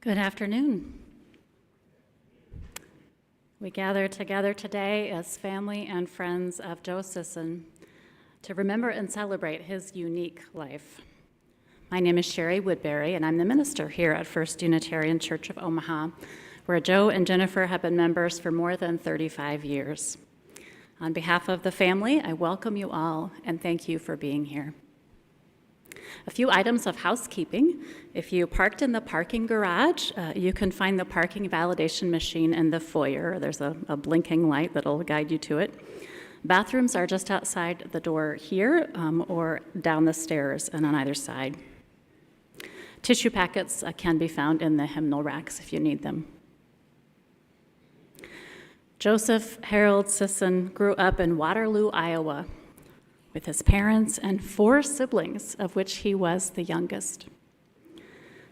Good afternoon. We gather together today as family and friends of Joe Sisson to remember and celebrate his unique life. My name is Sherry Woodbury, and I'm the minister here at First Unitarian Church of Omaha, where Joe and Jennifer have been members for more than 35 years. On behalf of the family, I welcome you all and thank you for being here. A few items of housekeeping. If you parked in the parking garage, you can find the parking validation machine in the foyer. There's a blinking light that'll guide you to it. Bathrooms are just outside the door here or down the stairs and on either side. Tissue packets can be found in the hymnal racks if you need them. Joseph Harold Sisson grew up in Waterloo, Iowa, with his parents and 4 siblings, of which he was the youngest.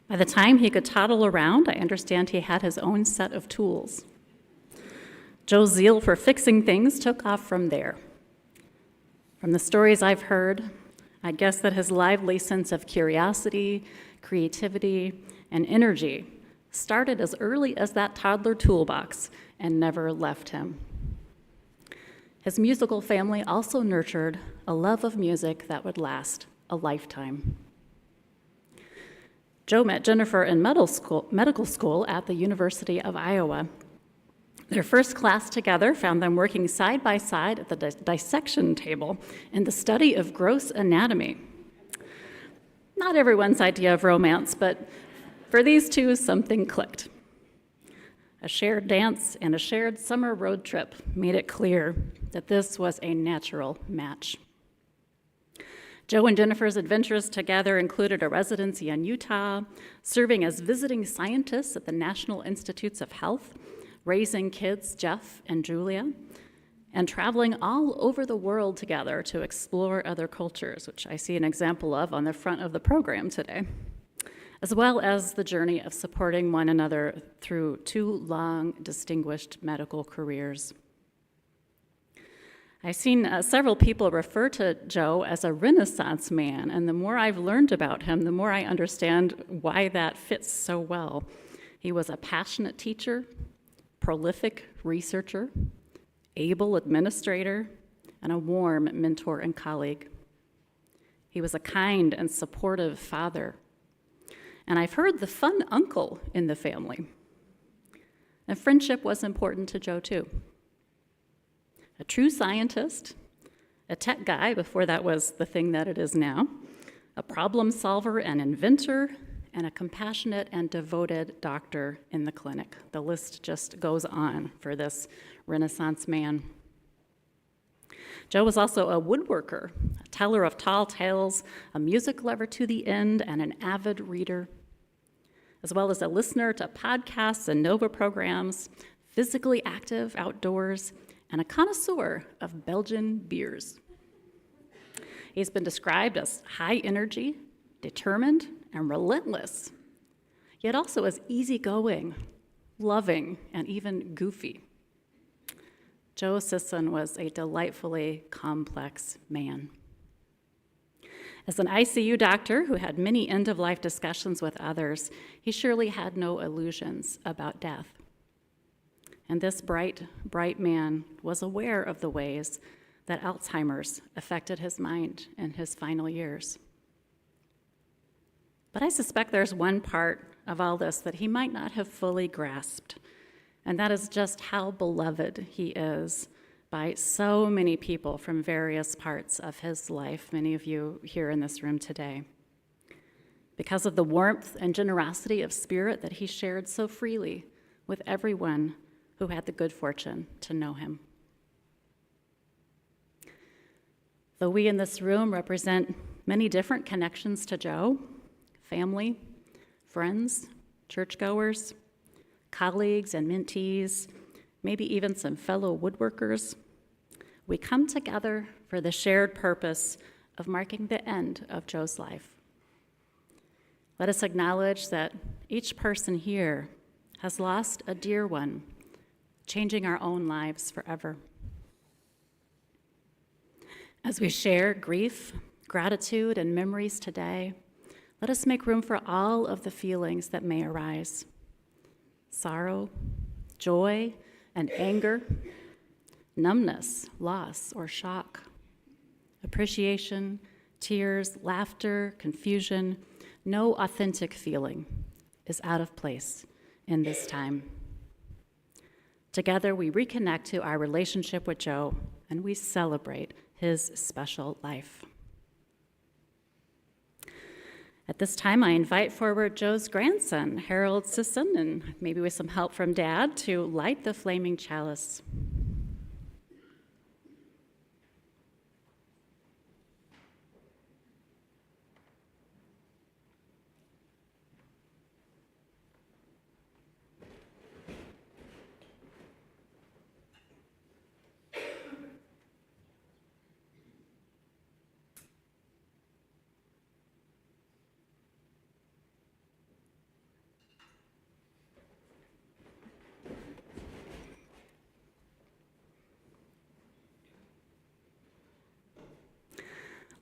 By the time he could toddle around, I understand he had his own set of tools. Joe's zeal for fixing things took off from there. From the stories I've heard, I guess that his lively sense of curiosity, creativity, and energy started as early as that toddler toolbox and never left him. His musical family also nurtured a love of music that would last a lifetime. Joe met Jennifer in medical school at the University of Iowa. Their first class together found them working side by side at the dissection table in the study of gross anatomy. Not everyone's idea of romance, but for these two, something clicked. A shared dance and a shared summer road trip made it clear that this was a natural match. Joe and Jennifer's adventures together included a residency in Utah, serving as visiting scientists at the National Institutes of Health, raising kids Jeff and Julia, and traveling all over the world together to explore other cultures, which I see an example of on the front of the program today, as well as the journey of supporting one another through 2 long, distinguished medical careers. I've seen several people refer to Joe as a Renaissance man, and the more I've learned about him, the more I understand why that fits so well. He was a passionate teacher, prolific researcher, able administrator, and a warm mentor and colleague. He was a kind and supportive father, and I've heard the fun uncle in the family. And friendship was important to Joe, too. A true scientist, a tech guy before that was the thing that it is now, a problem solver and inventor, and a compassionate and devoted doctor in the clinic. The list just goes on for this Renaissance man. Joe was also a woodworker, a teller of tall tales, a music lover to the end, and an avid reader, as well as a listener to podcasts and Nova programs, physically active outdoors, and a connoisseur of Belgian beers. He's been described as high energy, determined, and relentless, yet also as easygoing, loving, and even goofy. Joe Sisson was a delightfully complex man. As an ICU doctor who had many end-of-life discussions with others, he surely had no illusions about death. And this bright man was aware of the ways that Alzheimer's affected his mind in his final years. But I suspect there's one part of all this that he might not have fully grasped, and that is just how beloved he is by so many people from various parts of his life, many of you here in this room today, because of the warmth and generosity of spirit that he shared so freely with everyone who had the good fortune to know him. Though we in this room represent many different connections to Joe, family, friends, churchgoers, colleagues and mentees, maybe even some fellow woodworkers, we come together for the shared purpose of marking the end of Joe's life. Let us acknowledge that each person here has lost a dear one, changing our own lives forever. As we share grief, gratitude, and memories today, let us make room for all of the feelings that may arise. sorrow, joy, and anger, numbness, loss, or shock, appreciation, tears, laughter, confusion. No authentic feeling is out of place in this time. Together, we reconnect to our relationship with Joe, and we celebrate his special life. At this time, I invite forward Joe's grandson, Harold Sisson, and maybe with some help from Dad, to light the flaming chalice.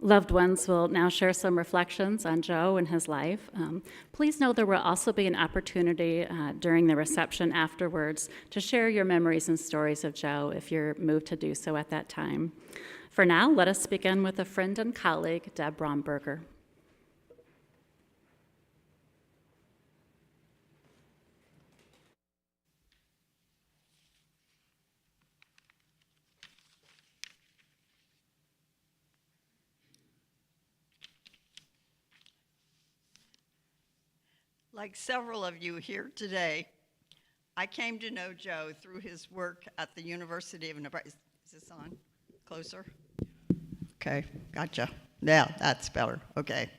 Loved ones will now share some reflections on Joe and his life. Please know there will also be an opportunity during the reception afterwards to share your memories and stories of Joe if you're moved to do so at that time. For now, let us begin with a friend and colleague, Deb Bromberger. Like several of you here today, I came to know Joe through his work at the University of Nebraska. Is this on? Closer? Okay, gotcha. Yeah, that's better. Okay.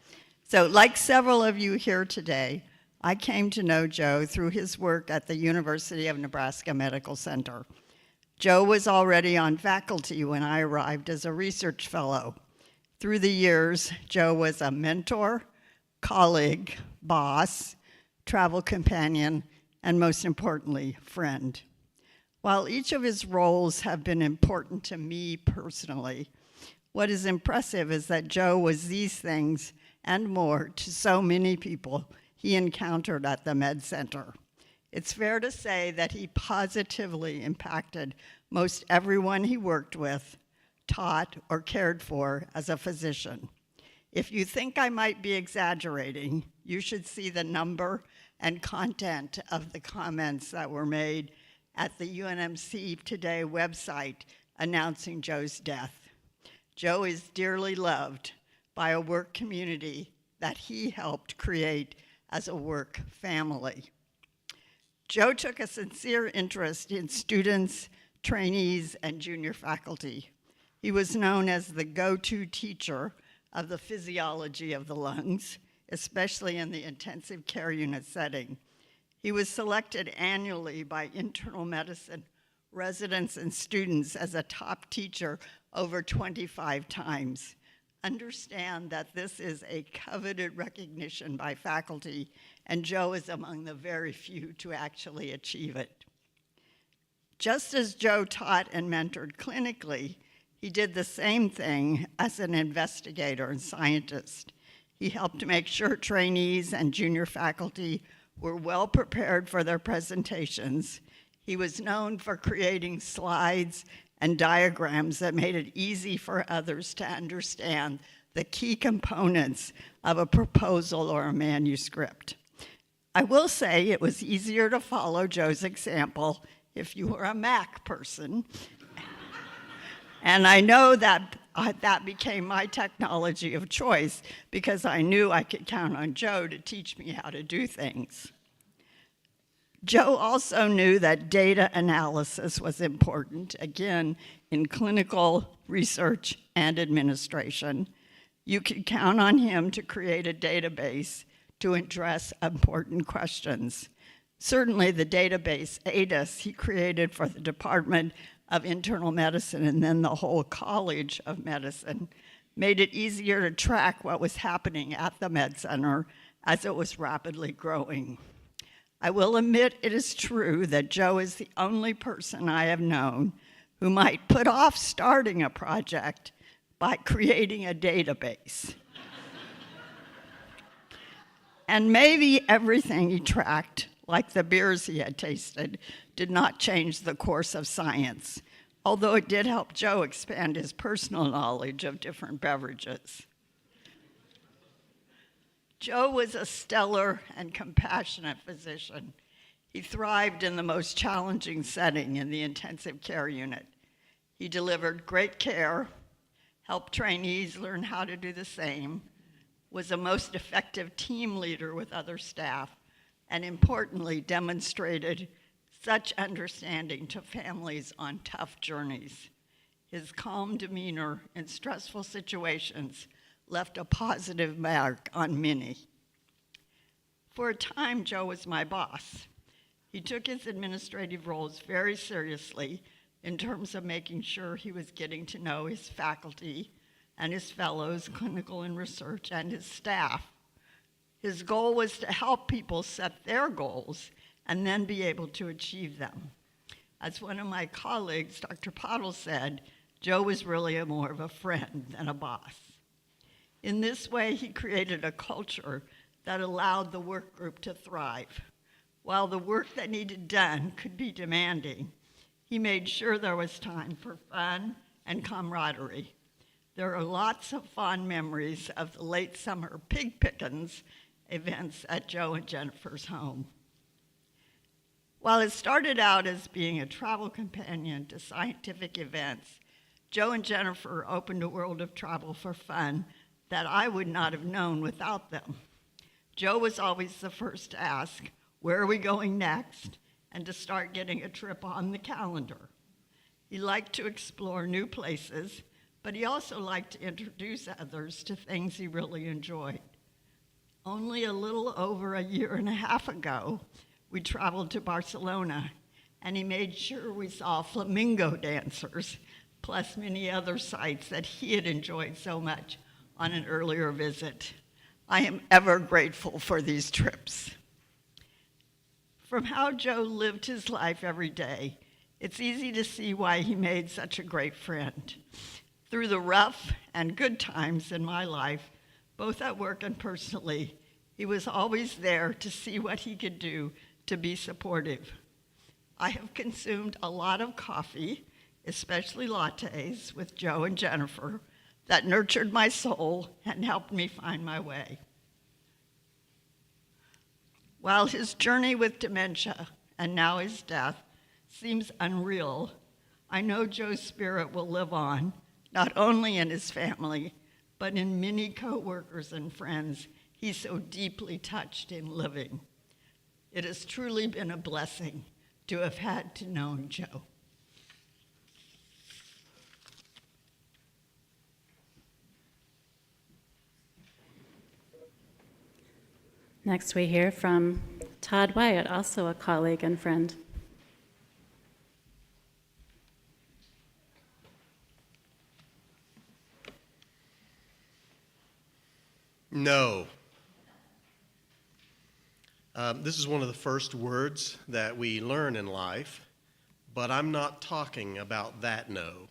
So like several of you here today, I came to know Joe through his work at the University of Nebraska Medical Center. Joe was already on faculty when I arrived as a research fellow. Through the years, Joe was a mentor, colleague, boss, travel companion, and most importantly, friend. While each of his roles have been important to me personally, what is impressive is that Joe was these things and more to so many people he encountered at the Med Center. It's fair to say that he positively impacted most everyone he worked with, taught, or cared for as a physician. If you think I might be exaggerating, you should see the number and content of the comments that were made at the UNMC Today website announcing Joe's death. Joe is dearly loved by a work community that he helped create as a work family. Joe took a sincere interest in students, trainees, and junior faculty. He was known as the go-to teacher of the physiology of the lungs, especially in the intensive care unit setting. He was selected annually by internal medicine residents and students as a top teacher over 25 times. Understand that this is a coveted recognition by faculty, and Joe is among the very few to actually achieve it. Just as Joe taught and mentored clinically, he did the same thing as an investigator and scientist. He helped make sure trainees and junior faculty were well prepared for their presentations. He was known for creating slides and diagrams that made it easy for others to understand the key components of a proposal or a manuscript. I will say it was easier to follow Joe's example if you were a Mac person. And I know that that became my technology of choice because I knew I could count on Joe to teach me how to do things. Joe also knew that data analysis was important, again, in clinical research and administration. You could count on him to create a database to address important questions. Certainly the database ADAS he created for the Department of Internal Medicine and then the whole College of Medicine made it easier to track what was happening at the Med Center as it was rapidly growing. I will admit it is true that Joe is the only person I have known who might put off starting a project by creating a database. And maybe everything he tracked like the beers he had tasted, did not change the course of science, although it did help Joe expand his personal knowledge of different beverages. Joe was a stellar and compassionate physician. He thrived in the most challenging setting in the intensive care unit. He delivered great care, helped trainees learn how to do the same, was a most effective team leader with other staff, and importantly, demonstrated such understanding to families on tough journeys. His calm demeanor in stressful situations left a positive mark on many. For a time, Joe was my boss. He took his administrative roles very seriously in terms of making sure he was getting to know his faculty and his fellows, clinical and research, and his staff. His goal was to help people set their goals and then be able to achieve them. As one of my colleagues, Dr. Pottle, said, Joe was really more of a friend than a boss. In this way, he created a culture that allowed the work group to thrive. While the work that needed done could be demanding, he made sure there was time for fun and camaraderie. There are lots of fond memories of the late summer pig pickings events at Joe and Jennifer's home. While it started out as being a travel companion to scientific events, Joe and Jennifer opened a world of travel for fun that I would not have known without them. Joe was always the first to ask, where are we going next? And to start getting a trip on the calendar. He liked to explore new places, but he also liked to introduce others to things he really enjoyed. Only a little over a year and a half ago, we traveled to Barcelona, and he made sure we saw flamingo dancers, plus many other sights that he had enjoyed so much on an earlier visit. I am ever grateful for these trips. From how Joe lived his life every day, it's easy to see why he made such a great friend. Through the rough and good times in my life, both at work and personally, he was always there to see what he could do to be supportive. I have consumed a lot of coffee, especially lattes, with Joe and Jennifer that nurtured my soul and helped me find my way. While his journey with dementia, and now his death, seems unreal, I know Joe's spirit will live on, not only in his family, but in many coworkers and friends he so deeply touched in living. It has truly been a blessing to have had to know Joe. Next, we hear from Todd Wyatt, also a colleague and friend. No. This is one of the first words that we learn in life, but I'm not talking about that no.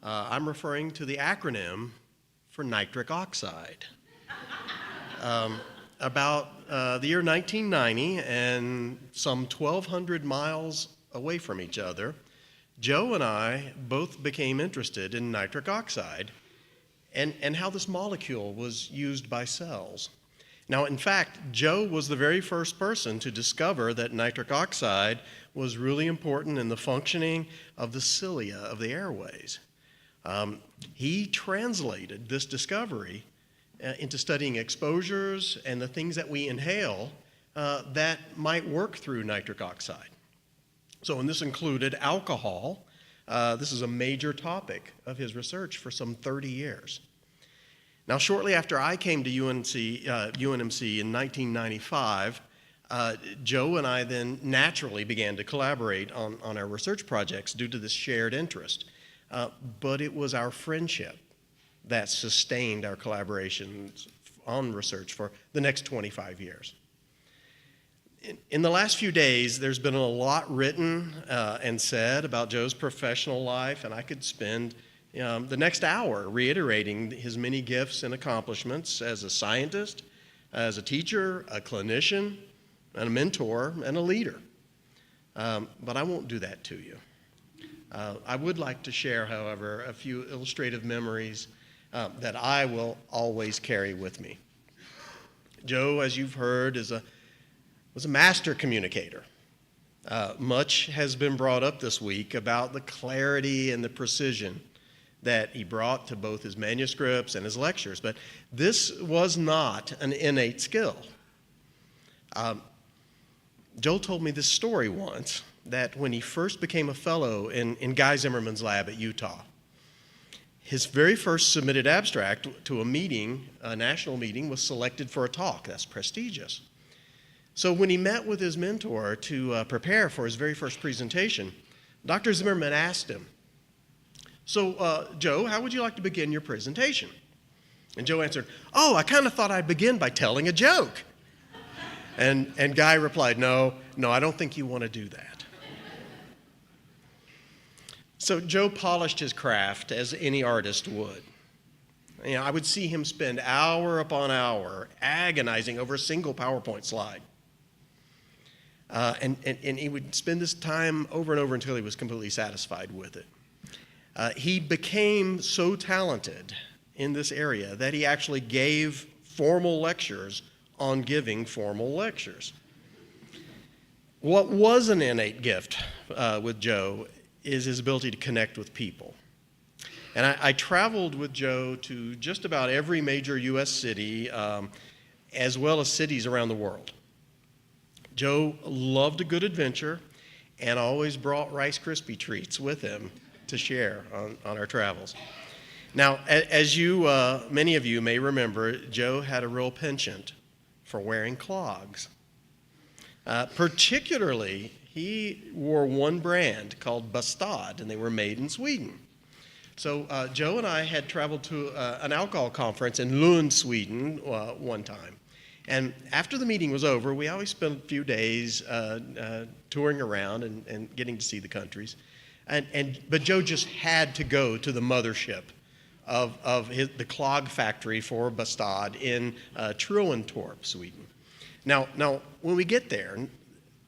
I'm referring to the acronym for nitric oxide. About the year 1990, and some 1,200 miles away from each other, Joe and I both became interested in nitric oxide and how this molecule was used by cells. Now, in fact, Joe was the very first person to discover that nitric oxide was really important in the functioning of the cilia of the airways. He translated this discovery into studying exposures and the things that we inhale that might work through nitric oxide. So, and this included alcohol. This is a major topic of his research for some 30 years. Now, shortly after I came to UNMC in 1995, Joe and I then naturally began to collaborate on our research projects due to this shared interest. But it was our friendship that sustained our collaborations on research for the next 25 years. In the last few days, there's been a lot written and said about Joe's professional life, and I could spend the next hour reiterating his many gifts and accomplishments as a scientist, as a teacher, a clinician, and a mentor and a leader. But I won't do that to you. I would like to share, however, a few illustrative memories that I will always carry with me. Joe, as you've heard, was a master communicator. Much has been brought up this week about the clarity and the precision that he brought to both his manuscripts and his lectures, but this was not an innate skill. Joe told me this story once, that when he first became a fellow in Guy Zimmerman's lab at Utah, his very first submitted abstract to a meeting, a national meeting, was selected for a talk. That's prestigious. So when he met with his mentor to prepare for his very first presentation, Dr. Zimmerman asked him, "So, Joe, how would you like to begin your presentation?" And Joe answered, "Oh, I kind of thought I'd begin by telling a joke." And Guy replied, no, I don't think you want to do that." So Joe polished his craft as any artist would. I would see him spend hour upon hour agonizing over a single PowerPoint slide. And he would spend this time over and over until he was completely satisfied with it. He became so talented in this area that he actually gave formal lectures on giving formal lectures. What was an innate gift with Joe is his ability to connect with people. And I traveled with Joe to just about every major U.S. city, as well as cities around the world. Joe loved a good adventure and always brought Rice Krispie treats with him to share on our travels. Now, as many of you may remember, Joe had a real penchant for wearing clogs. Particularly, he wore one brand called Bastad, and they were made in Sweden. So Joe and I had traveled to an alcohol conference in Lund, Sweden, one time. And after the meeting was over, we always spent a few days touring around and getting to see the countries. But Joe just had to go to the mothership of the clog factory for Bastad in Trelleborg, Sweden. Now, when we get there,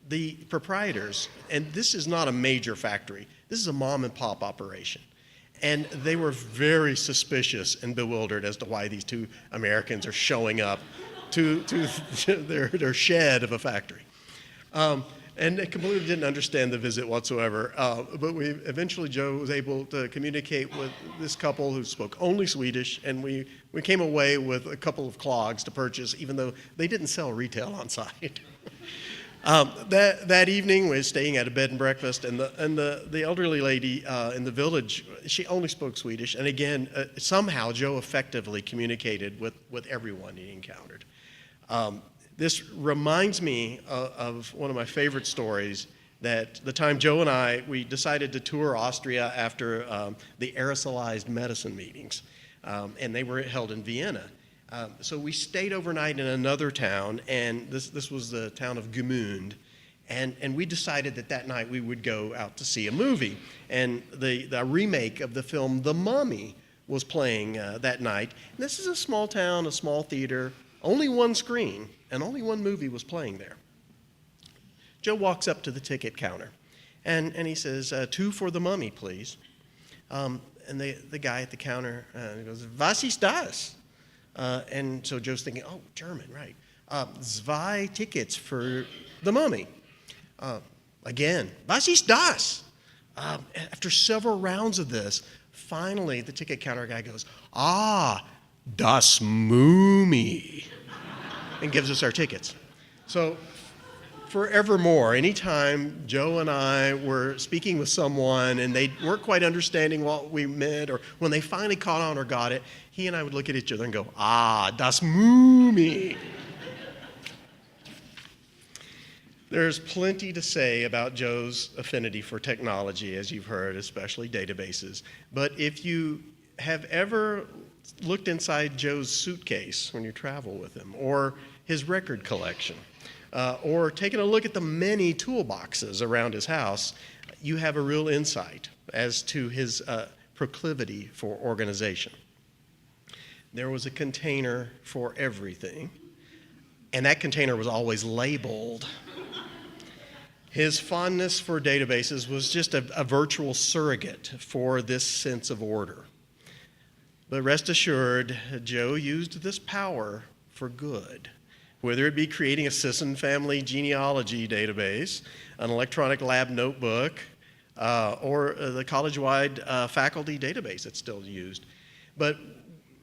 the proprietors, and this is not a major factory, this is a mom and pop operation. And they were very suspicious and bewildered as to why these two Americans are showing up to their shed of a factory. And they completely didn't understand the visit whatsoever. But Joe was able to communicate with this couple who spoke only Swedish, and we came away with a couple of clogs to purchase, even though they didn't sell retail on site. That evening, we were staying at a bed and breakfast, and the elderly lady in the village, she only spoke Swedish, and again, somehow Joe effectively communicated with everyone he encountered. This reminds me of one of my favorite stories, that the time Joe and we decided to tour Austria after the aerosolized medicine meetings, and they were held in Vienna. So we stayed overnight in another town, and this was the town of Gmund, and we decided that night we would go out to see a movie, and the remake of the film The Mummy was playing that night. And this is a small town, a small theater, only one screen, and only one movie was playing there. Joe walks up to the ticket counter, and he says, 2 for The Mummy, please. And the guy at the counter goes, "Was ist das?" And so Joe's thinking, oh, German, right. 2 tickets for The Mummy. Again, was ist das? After several rounds of this, finally the ticket counter guy goes, das Mumie, and gives us our tickets. So forevermore, anytime Joe and I were speaking with someone and they weren't quite understanding what we meant, or when they finally caught on or got it, he and I would look at each other and go, das Mumie. There's plenty to say about Joe's affinity for technology, as you've heard, especially databases. But if you have ever looked inside Joe's suitcase when you travel with him, or his record collection, or taken a look at the many toolboxes around his house, you have a real insight as to his proclivity for organization. There was a container for everything, and that container was always labeled. His fondness for databases was just a virtual surrogate for this sense of order. But rest assured, Joe used this power for good, whether it be creating a Sisson family genealogy database, an electronic lab notebook, or the college-wide faculty database that's still used. But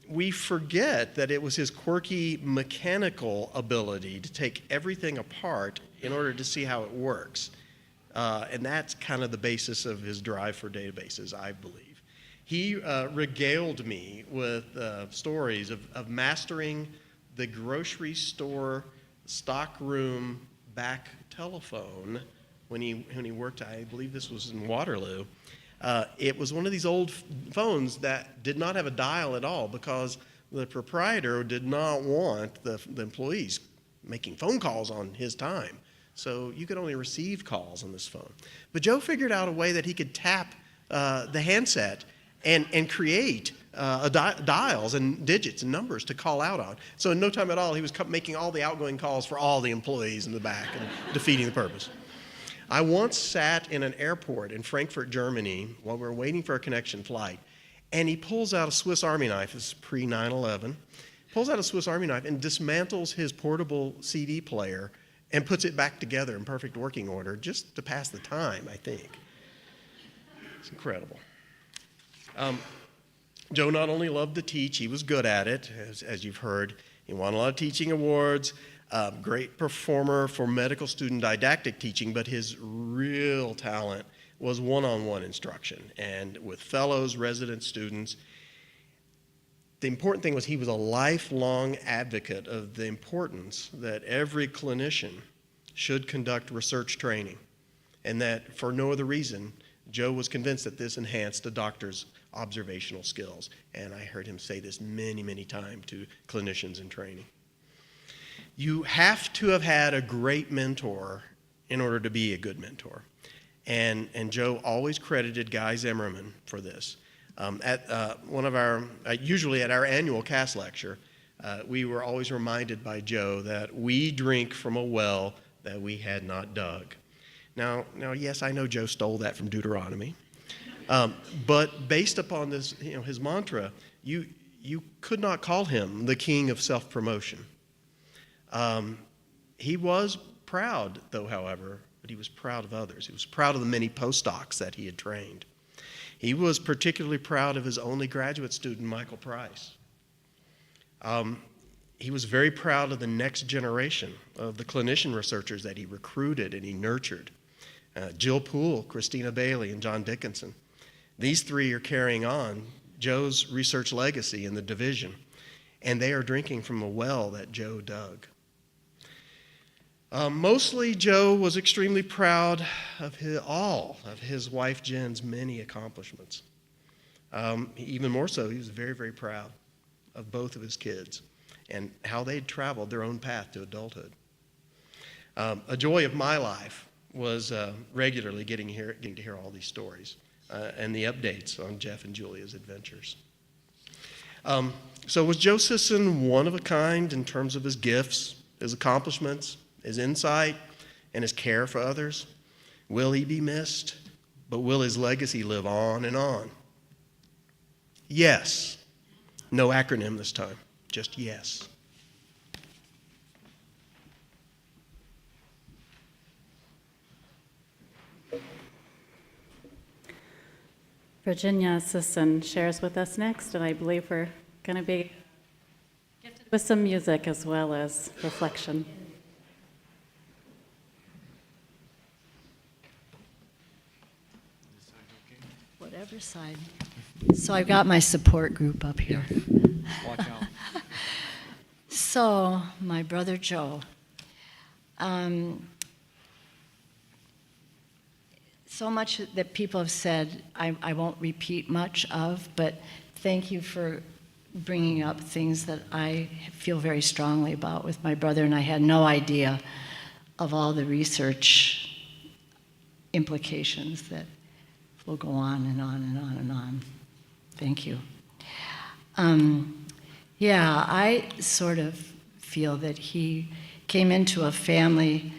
we forget that it was his quirky mechanical ability to take everything apart in order to see how it works. And that's kind of the basis of his drive for databases, I believe. He regaled me with stories of mastering the grocery store stockroom back telephone when he worked, I believe this was in Waterloo. It was one of these old phones that did not have a dial at all because the proprietor did not want the employees making phone calls on his time. So you could only receive calls on this phone. But Joe figured out a way that he could tap the handset and create dials and digits and numbers to call out on. So in no time at all, he was making all the outgoing calls for all the employees in the back and defeating the purpose. I once sat in an airport in Frankfurt, Germany, while we were waiting for a connection flight, and he pulls out a Swiss Army knife. This is pre-9/11. Pulls out a Swiss Army knife and dismantles his portable CD player and puts it back together in perfect working order just to pass the time, I think. It's incredible. Joe not only loved to teach, he was good at it, as you've heard. He won a lot of teaching awards, great performer for medical student didactic teaching, but his real talent was one-on-one instruction and with fellows, resident students. The important thing was he was a lifelong advocate of the importance that every clinician should conduct research training, and that for no other reason, Joe was convinced that this enhanced a doctor's observational skills. And I heard him say this many, many times to clinicians in training. You have to have had a great mentor in order to be a good mentor. And Joe always credited Guy Zimmerman for this. Usually at our annual CAS lecture, we were always reminded by Joe that we drink from a well that we had not dug. Now, yes, I know Joe stole that from Deuteronomy, but based upon this, his mantra, you could not call him the king of self-promotion. He was proud, though, however, but he was proud of others. He was proud of the many postdocs that he had trained. He was particularly proud of his only graduate student, Michael Price. He was very proud of the next generation of the clinician researchers that he recruited and he nurtured. Jill Poole, Christina Bailey, and John Dickinson. These three are carrying on Joe's research legacy in the division, and they are drinking from a well that Joe dug. Mostly, Joe was extremely proud of all of his wife Jen's many accomplishments. Even more so, he was very, very proud of both of his kids and how they'd traveled their own path to adulthood. A joy of my life was regularly getting to hear all these stories and the updates on Jeff and Julia's adventures. So was Joe Sisson one of a kind in terms of his gifts, his accomplishments, his insight, and his care for others? Will he be missed? But will his legacy live on and on? Yes. No acronym this time, just yes. Virginia Sisson shares with us next, and I believe we're going to be gifted with some music as well as reflection. Whatever side. So I've got my support group up here. Watch out. So, my brother Joe. So much that people have said, I won't repeat much of, but thank you for bringing up things that I feel very strongly about with my brother, and I had no idea of all the research implications that will go on and on and on and on. Thank you. Yeah, I sort of feel that he came into a family,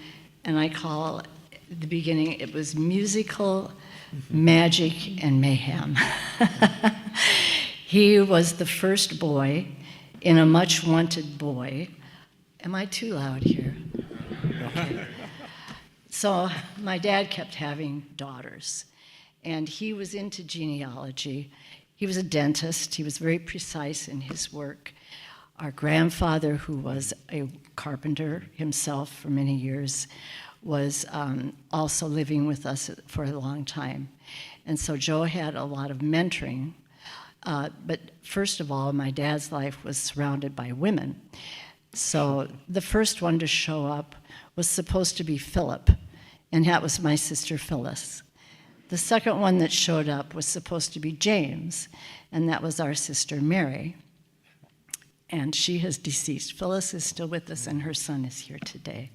and I call the beginning, it was musical, magic, and mayhem. He was the first boy in a much wanted boy. Am I too loud here? Okay. So my dad kept having daughters, and he was into genealogy. He was a dentist. He was very precise in his work. Our grandfather, who was a carpenter himself for many years, was also living with us for a long time. And so Joe had a lot of mentoring. But first of all, my dad's life was surrounded by women. So the first one to show up was supposed to be Philip, and that was my sister Phyllis. The second one that showed up was supposed to be James, and that was our sister Mary. And she has deceased. Phyllis is still with us, and her son is here today,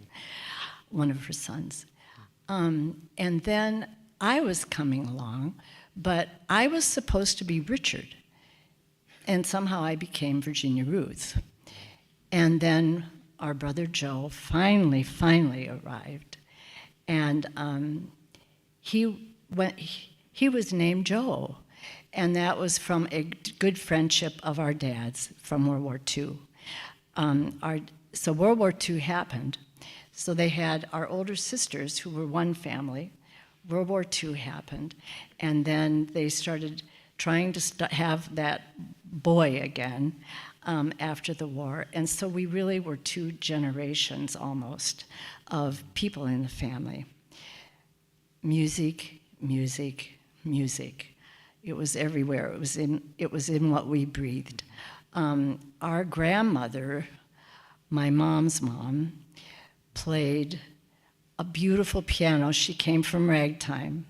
one of her sons. And then I was coming along, but I was supposed to be Richard, and somehow I became Virginia Ruth. And then our brother Joe finally arrived, and he was named Joe, and that was from a good friendship of our dad's from World War II. So World War II happened, so they had our older sisters who were one family. World War II happened, and then they started trying to have that boy again after the war. And so we really were two generations almost of people in the family. Music, music, music. It was everywhere. It was in what we breathed. Our grandmother, my mom's mom, played a beautiful piano. She came from ragtime,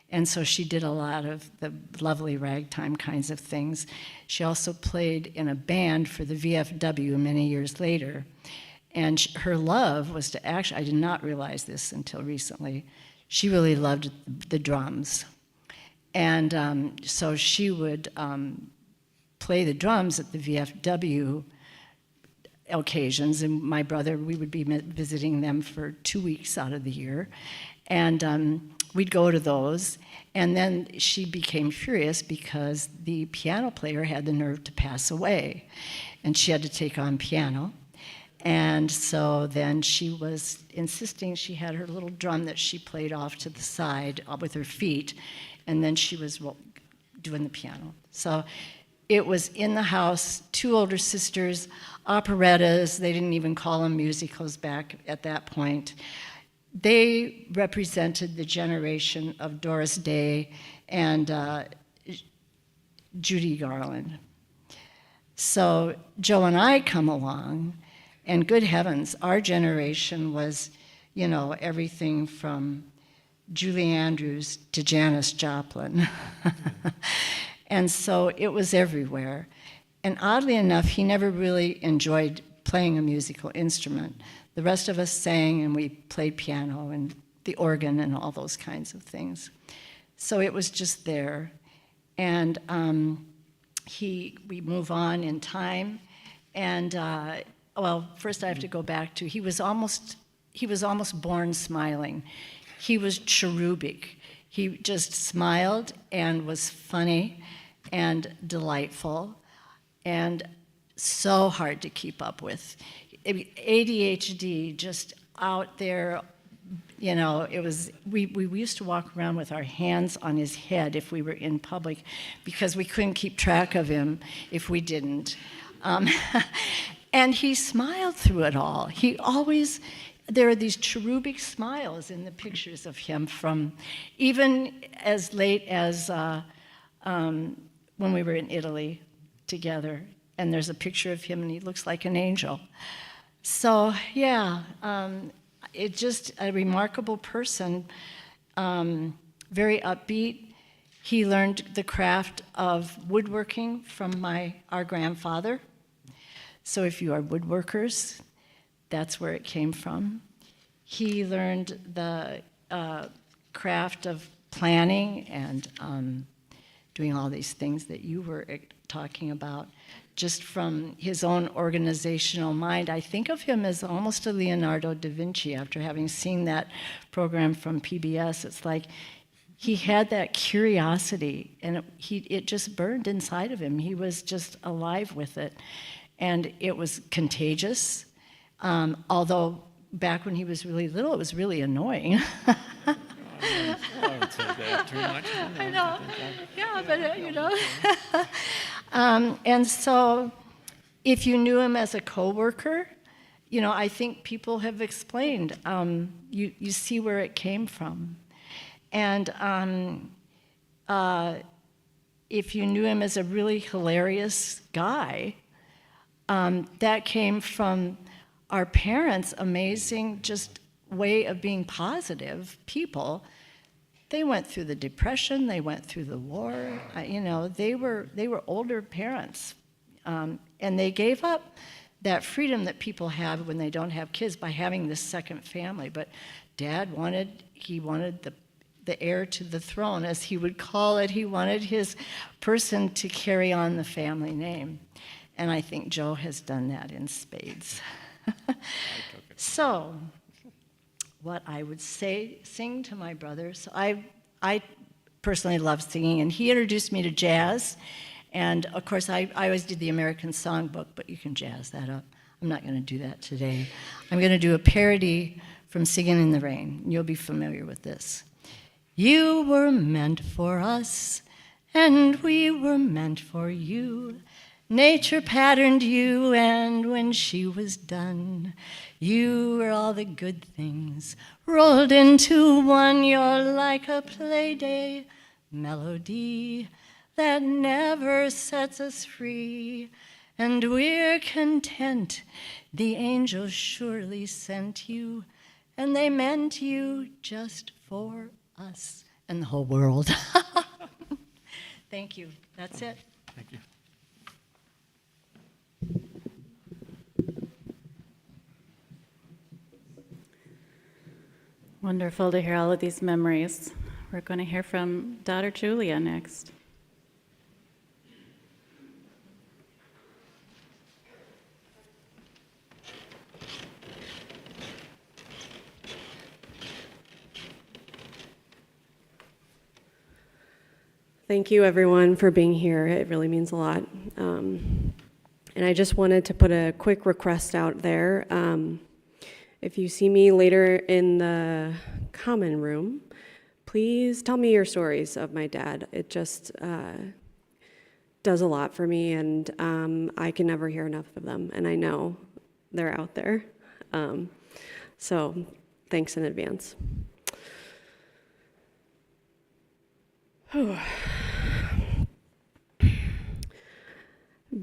and so she did a lot of the lovely ragtime kinds of things. She also played in a band for the VFW many years later, and her love was to actually, I did not realize this until recently, she really loved the drums. And so she would play the drums at the VFW occasions, and my brother, we would be visiting them for 2 weeks out of the year, and we'd go to those, and then she became furious because the piano player had the nerve to pass away, and she had to take on piano. And so then she was insisting, she had her little drum that she played off to the side with her feet, and then she was doing the piano. So it was in the house, two older sisters, operettas, they didn't even call them musicals back at that point. They represented the generation of Doris Day and Judy Garland. So Joe and I come along, and good heavens, our generation was, you know, everything from Julie Andrews to Janis Joplin. And so it was everywhere. And oddly enough, he never really enjoyed playing a musical instrument. The rest of us sang, and we played piano and the organ and all those kinds of things. So it was just there. And we move on in time. And well, first I have to go back to, he was almost born smiling. He was cherubic. He just smiled and was funny and delightful and so hard to keep up with. ADHD just out there, you know, it was, we used to walk around with our hands on his head if we were in public because we couldn't keep track of him if we didn't. And he smiled through it all. He always, there are these cherubic smiles in the pictures of him from even as late as when we were in Italy together. And there's a picture of him and he looks like an angel. So yeah, it's just a remarkable person, very upbeat. He learned the craft of woodworking from our grandfather. So if you are woodworkers, that's where it came from. He learned the craft of planning and doing all these things that you were talking about just from his own organizational mind. I think of him as almost a Leonardo da Vinci after having seen that program from PBS. It's like he had that curiosity, and it just burned inside of him. He was just alive with it. And it was contagious, although back when he was really little, it was really annoying. I would say that too much. I know. Yeah, but you know. And so, if you knew him as a coworker, you know, I think people have explained. You see where it came from, and if you knew him as a really hilarious guy, that came from our parents' amazing just way of being positive people. They went through the Depression, they went through the war, you know, they were older parents. And they gave up that freedom that people have when they don't have kids by having this second family. But Dad wanted the heir to the throne, as he would call it. He wanted his person to carry on the family name. And I think Joe has done that in spades. So, what I would sing to my brother. So I personally love singing, and he introduced me to jazz. And of course, I always did the American Songbook, but you can jazz that up. I'm not going to do that today. I'm going to do a parody from Singing in the Rain. You'll be familiar with this. You were meant for us, and we were meant for you. Nature patterned you, and when she was done, you were all the good things rolled into one. You're like a Playday melody that never sets us free, and we're content. The angels surely sent you, and they meant you just for us and the whole world. Thank you. That's it. Thank you. Wonderful to hear all of these memories. We're going to hear from daughter Julia next. Thank you, everyone, for being here. It really means a lot. And I just wanted to put a quick request out there. If you see me later in the common room, please tell me your stories of my dad. It just does a lot for me, and I can never hear enough of them, and I know they're out there. So thanks in advance.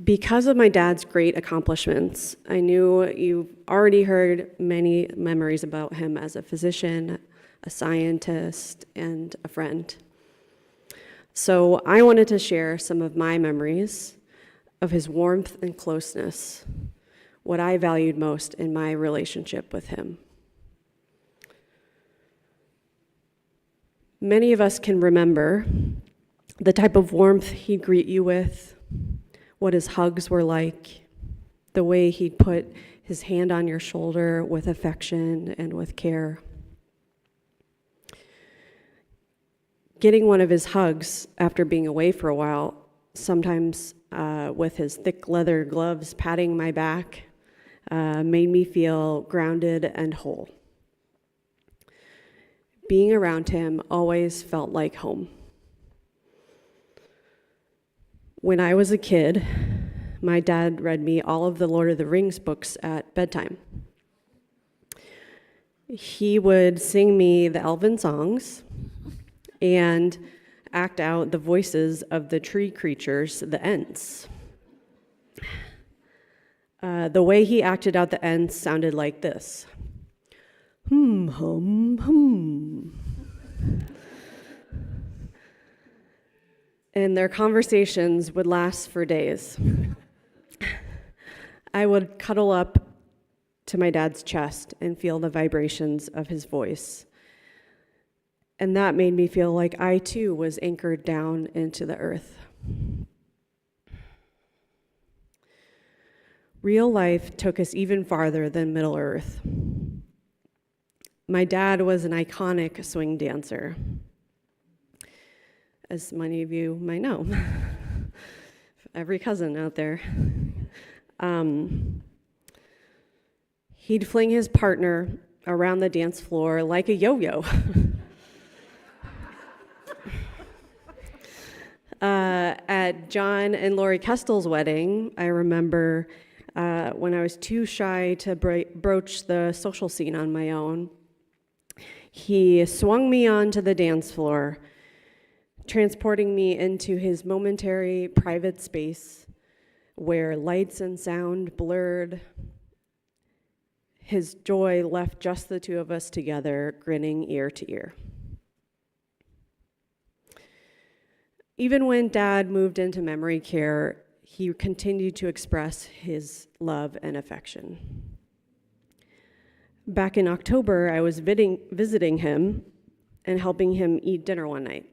Because of my dad's great accomplishments, I knew you've already heard many memories about him as a physician, a scientist, and a friend. So I wanted to share some of my memories of his warmth and closeness, what I valued most in my relationship with him. Many of us can remember the type of warmth he'd greet you with, what his hugs were like, the way he'd put his hand on your shoulder with affection and with care. Getting one of his hugs after being away for a while, sometimes with his thick leather gloves patting my back, made me feel grounded and whole. Being around him always felt like home. When I was a kid, my dad read me all of the Lord of the Rings books at bedtime. He would sing me the elven songs and act out the voices of the tree creatures, the Ents. The way he acted out the Ents sounded like this. Hum, hum, hum. And their conversations would last for days. I would cuddle up to my dad's chest and feel the vibrations of his voice. And that made me feel like I too was anchored down into the earth. Real life took us even farther than Middle Earth. My dad was an iconic swing dancer, as many of you might know. Every cousin out there. He'd fling his partner around the dance floor like a yo-yo. At John and Lori Kestel's wedding, I remember when I was too shy to broach the social scene on my own, he swung me onto the dance floor, transporting me into his momentary private space where lights and sound blurred. His joy left just the two of us together, grinning ear to ear. Even when Dad moved into memory care, he continued to express his love and affection. Back in October, I was visiting him and helping him eat dinner one night.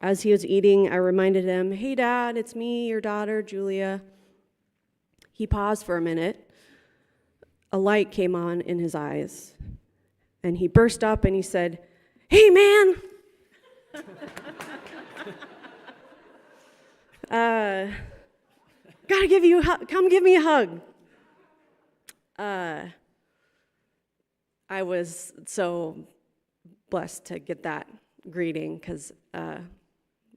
As he was eating, I reminded him, "Hey, Dad, it's me, your daughter, Julia." He paused for a minute. A light came on in his eyes, and he burst up and he said, "Hey, man!" Gotta give you a hug. Come give me a hug. I was so blessed to get that greeting because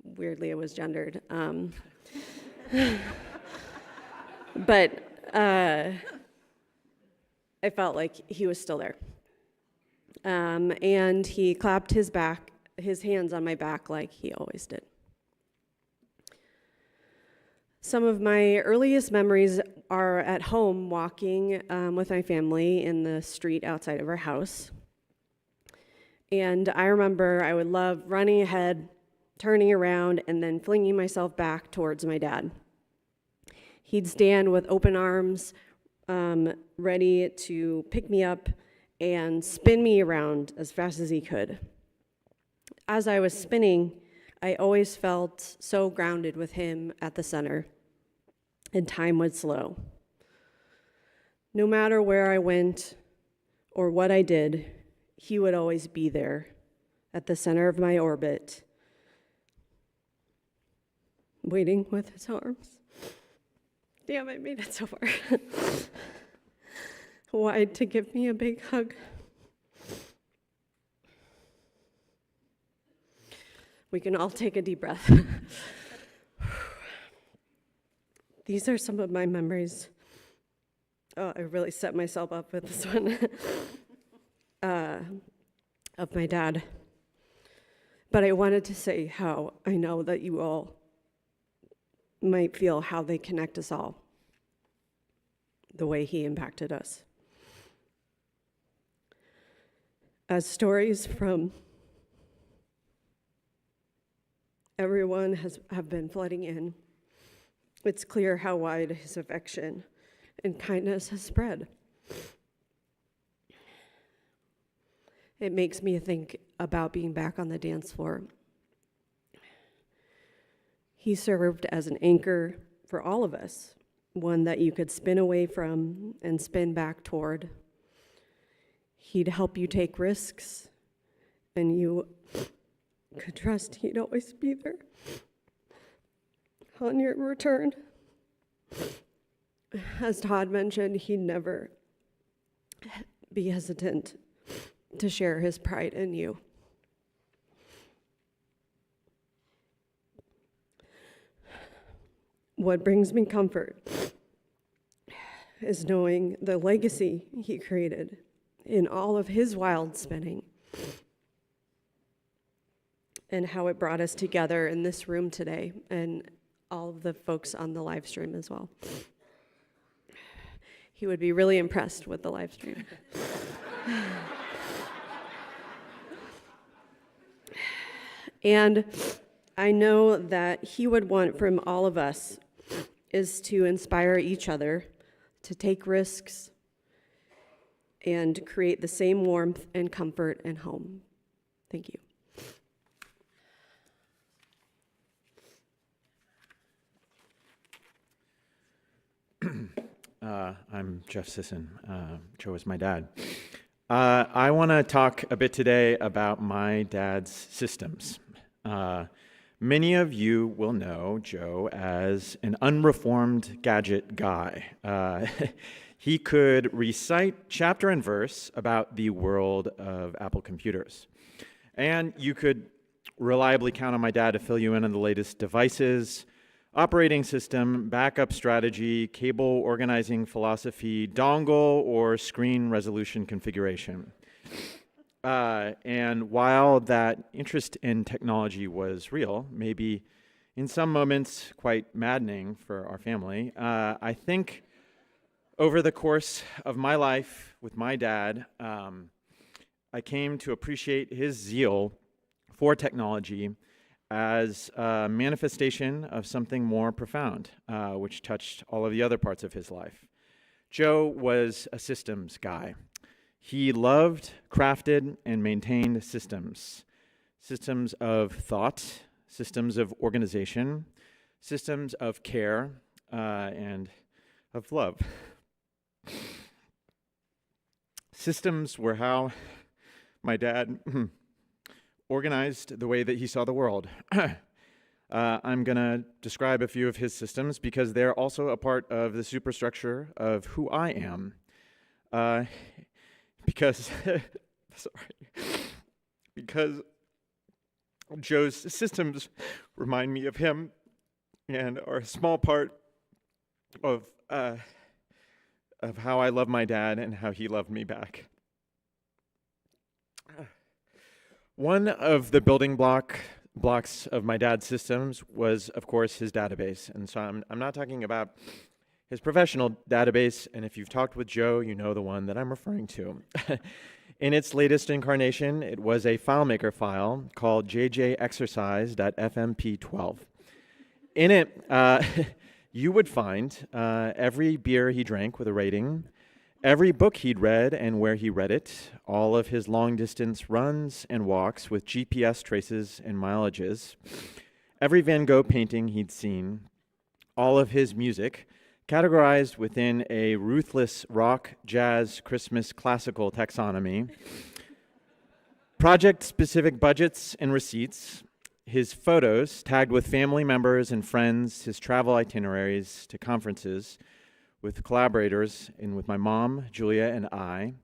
weirdly it was gendered. But I felt like he was still there. And he clapped his hands on my back like he always did. Some of my earliest memories are at home walking with my family in the street outside of our house. And I remember I would love running ahead, turning around, and then flinging myself back towards my dad. He'd stand with open arms, ready to pick me up and spin me around as fast as he could. As I was spinning, I always felt so grounded with him at the center, and time would slow. No matter where I went or what I did, he would always be there at the center of my orbit, waiting with his arms. Damn, I made it so far. Wide to give me a big hug. We can all take a deep breath. These are some of my memories. Oh, I really set myself up with this one. Of my dad. But I wanted to say how I know that you all might feel how they connect us all, the way he impacted us. As stories from everyone have been flooding in, it's clear how wide his affection and kindness has spread. It makes me think about being back on the dance floor. He served as an anchor for all of us, one that you could spin away from and spin back toward. He'd help you take risks, and you could trust he'd always be there on your return. As Todd mentioned, he'd never be hesitant to share his pride in you. What brings me comfort is knowing the legacy he created in all of his wild spinning and how it brought us together in this room today and all of the folks on the live stream as well. He would be really impressed with the live stream. And I know that he would want from all of us is to inspire each other to take risks and create the same warmth and comfort and home. Thank you. I'm Jeff Sisson. Joe is my dad. I want to talk a bit today about my dad's systems. Many of you will know Joe as an unreformed gadget guy. He could recite chapter and verse about the world of Apple computers. And you could reliably count on my dad to fill you in on the latest devices, operating system, backup strategy, cable organizing philosophy, dongle, or screen resolution configuration. And while that interest in technology was real, maybe in some moments quite maddening for our family, I think over the course of my life with my dad, I came to appreciate his zeal for technology as a manifestation of something more profound, which touched all of the other parts of his life. Joe was a systems guy. He loved, crafted, and maintained systems. Systems of thought, systems of organization, systems of care, and of love. Systems were how my dad organized the way that he saw the world. I'm going to describe a few of his systems because they're also a part of the superstructure of who I am. Because Joe's systems remind me of him and are a small part of how I love my dad and how he loved me back. One of the building blocks of my dad's systems was, of course, his database. And so I'm not talking about his professional database, and if you've talked with Joe, you know the one that I'm referring to. In its latest incarnation, it was a FileMaker file called jjexercise.fmp12. In it, you would find every beer he drank with a rating, every book he'd read and where he read it, all of his long-distance runs and walks with GPS traces and mileages, every Van Gogh painting he'd seen, all of his music, categorized within a ruthless rock, jazz, Christmas, classical taxonomy, project-specific budgets and receipts, his photos tagged with family members and friends, his travel itineraries to conferences with collaborators and with my mom, Julia, and I,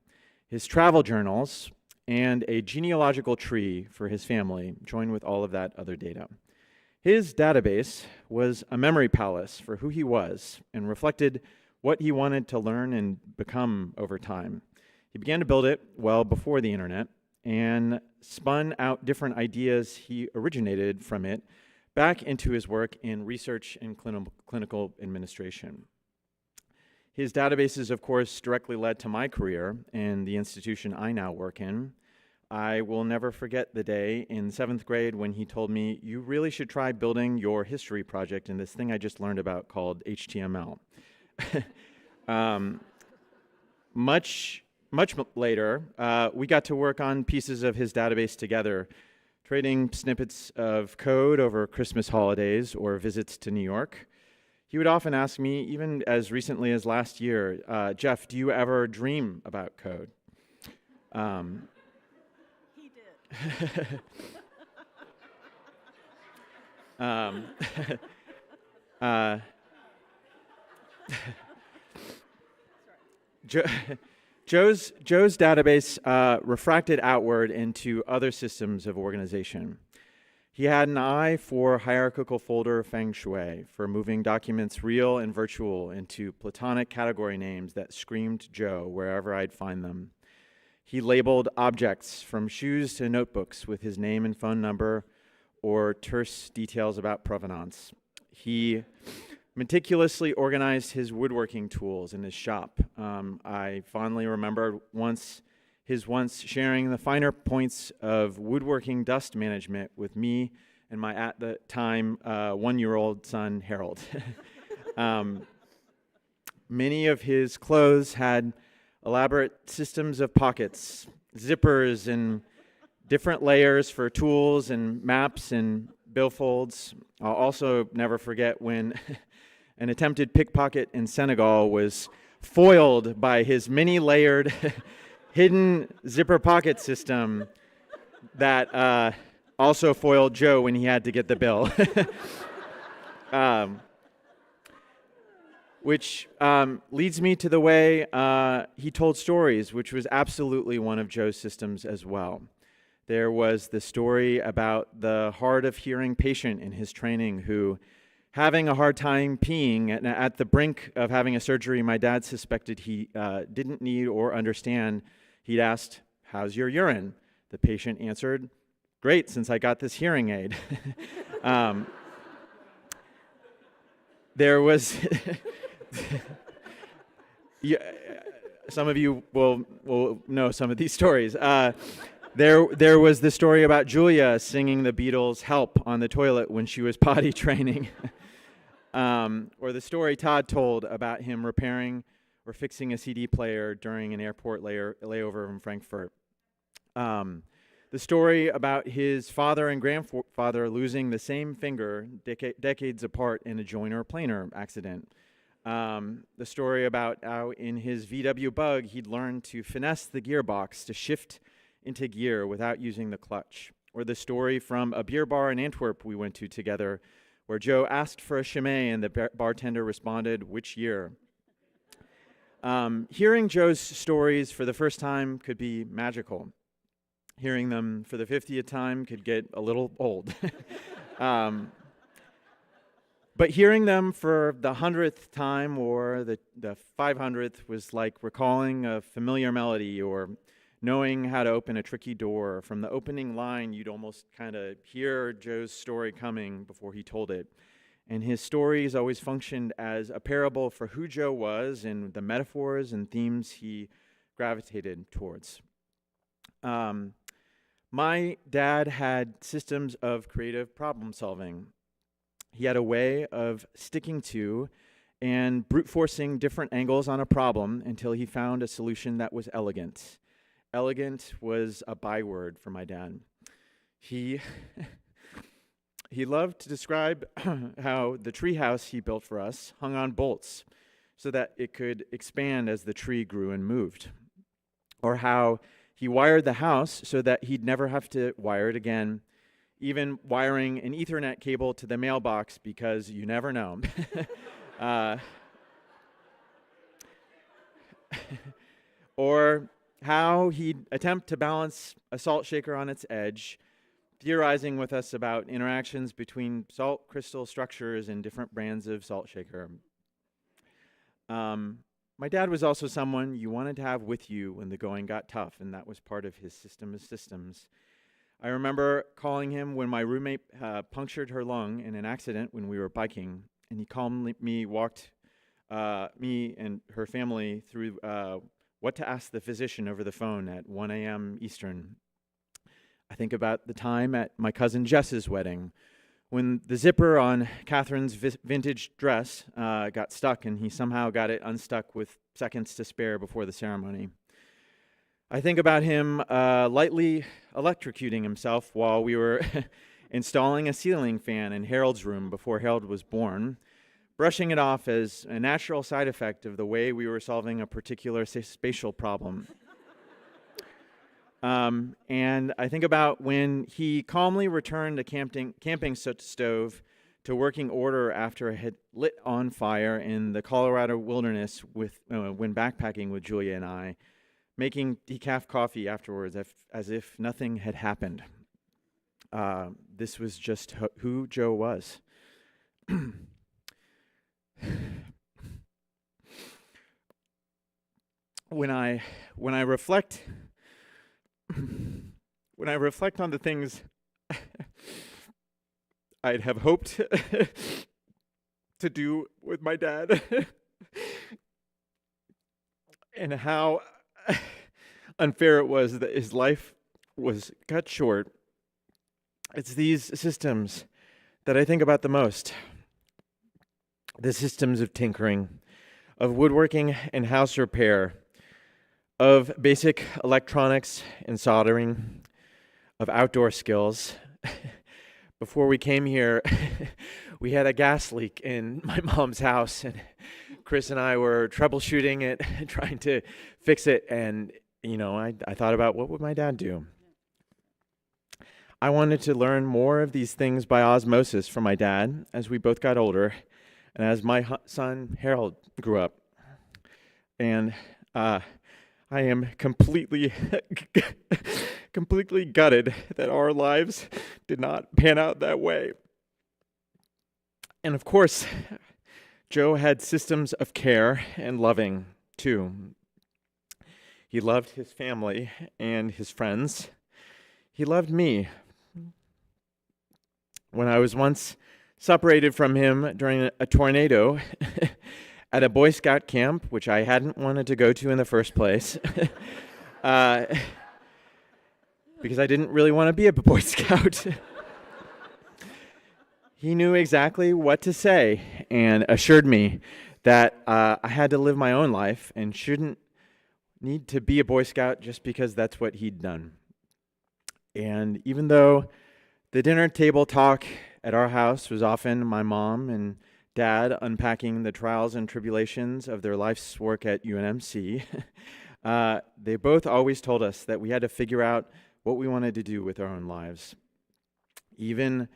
his travel journals, and a genealogical tree for his family, joined with all of that other data. His database was a memory palace for who he was and reflected what he wanted to learn and become over time. He began to build it well before the internet and spun out different ideas he originated from it back into his work in research and clinical administration. His databases, of course, directly led to my career and the institution I now work in. I will never forget the day in 7th grade when he told me, "You really should try building your history project in this thing I just learned about called HTML." Much later, we got to work on pieces of his database together, trading snippets of code over Christmas holidays or visits to New York. He would often ask me, even as recently as last year, "Jeff, do you ever dream about code?" He did. Joe's database refracted outward into other systems of organization. He had an eye for hierarchical folder feng shui, for moving documents real and virtual into platonic category names that screamed Joe wherever I'd find them. He labeled objects from shoes to notebooks with his name and phone number or terse details about provenance. He meticulously organized his woodworking tools in his shop. I fondly remember his once sharing the finer points of woodworking dust management with me and my, at the time, 1-year-old son, Harold. Many of his clothes had elaborate systems of pockets, zippers, and different layers for tools and maps and billfolds. I'll also never forget when an attempted pickpocket in Senegal was foiled by his many-layered hidden zipper pocket system that also foiled Joe when he had to get the bill. Which leads me to the way he told stories, which was absolutely one of Joe's systems as well. There was the story about the hard of hearing patient in his training who, having a hard time peeing at the brink of having a surgery my dad suspected he didn't need or understand, he'd asked, "How's your urine?" The patient answered, "Great, since I got this hearing aid." There was... some of you will know some of these stories. There was the story about Julia singing the Beatles' "Help" on the toilet when she was potty training. Or the story Todd told about him repairing or fixing a CD player during an airport layover in Frankfurt. The story about his father and grandfather losing the same finger decades apart in a joiner planer accident. The story about how in his VW Bug he'd learned to finesse the gearbox to shift into gear without using the clutch. Or the story from a beer bar in Antwerp we went to together where Joe asked for a Chimay and the bartender responded, "Which year?" Hearing Joe's stories for the first time could be magical. Hearing them for the 50th time could get a little old. But hearing them for the 100th time or the 500th was like recalling a familiar melody or knowing how to open a tricky door. From the opening line, you'd almost kind of hear Joe's story coming before he told it. And his stories always functioned as a parable for who Joe was and the metaphors and themes he gravitated towards. My dad had systems of creative problem solving. He had a way of sticking to and brute forcing different angles on a problem until he found a solution that was elegant. Elegant was a byword for my dad. He loved to describe how the tree house he built for us hung on bolts so that it could expand as the tree grew and moved. Or how he wired the house so that he'd never have to wire it again, even wiring an Ethernet cable to the mailbox because you never know. Or how he'd attempt to balance a salt shaker on its edge, theorizing with us about interactions between salt crystal structures and different brands of salt shaker. My dad was also someone you wanted to have with you when the going got tough, and that was part of his system of systems. I remember calling him when my roommate punctured her lung in an accident when we were biking, and he calmly walked me and her family through what to ask the physician over the phone at 1 a.m. Eastern. I think about the time at my cousin Jess's wedding when the zipper on Catherine's vintage dress got stuck and he somehow got it unstuck with seconds to spare before the ceremony. I think about him lightly electrocuting himself while we were installing a ceiling fan in Harold's room before Harold was born, brushing it off as a natural side effect of the way we were solving a particular spatial problem. And I think about when he calmly returned a camping stove to working order after it had lit on fire in the Colorado wilderness when backpacking with Julia and I, making decaf coffee afterwards as if nothing had happened. This was just who Joe was. When I reflect on the things I'd have hoped to do with my dad and how unfair it was that his life was cut short, it's these systems that I think about the most. The systems of tinkering, of woodworking and house repair, of basic electronics and soldering, of outdoor skills. Before we came here, we had a gas leak in my mom's house, and Chris and I were troubleshooting it, trying to fix it, and I thought about what would my dad do. I wanted to learn more of these things by osmosis from my dad as we both got older, and as my son Harold grew up. And I am completely gutted that our lives did not pan out that way. And of course, Joe had systems of care and loving too. He loved his family and his friends. He loved me. When I was once separated from him during a tornado at a Boy Scout camp, which I hadn't wanted to go to in the first place, because I didn't really want to be a Boy Scout, he knew exactly what to say and assured me that I had to live my own life and shouldn't need to be a Boy Scout just because that's what he'd done. And even though the dinner table talk at our house was often my mom and dad unpacking the trials and tribulations of their life's work at UNMC, they both always told us that we had to figure out what we wanted to do with our own lives. Even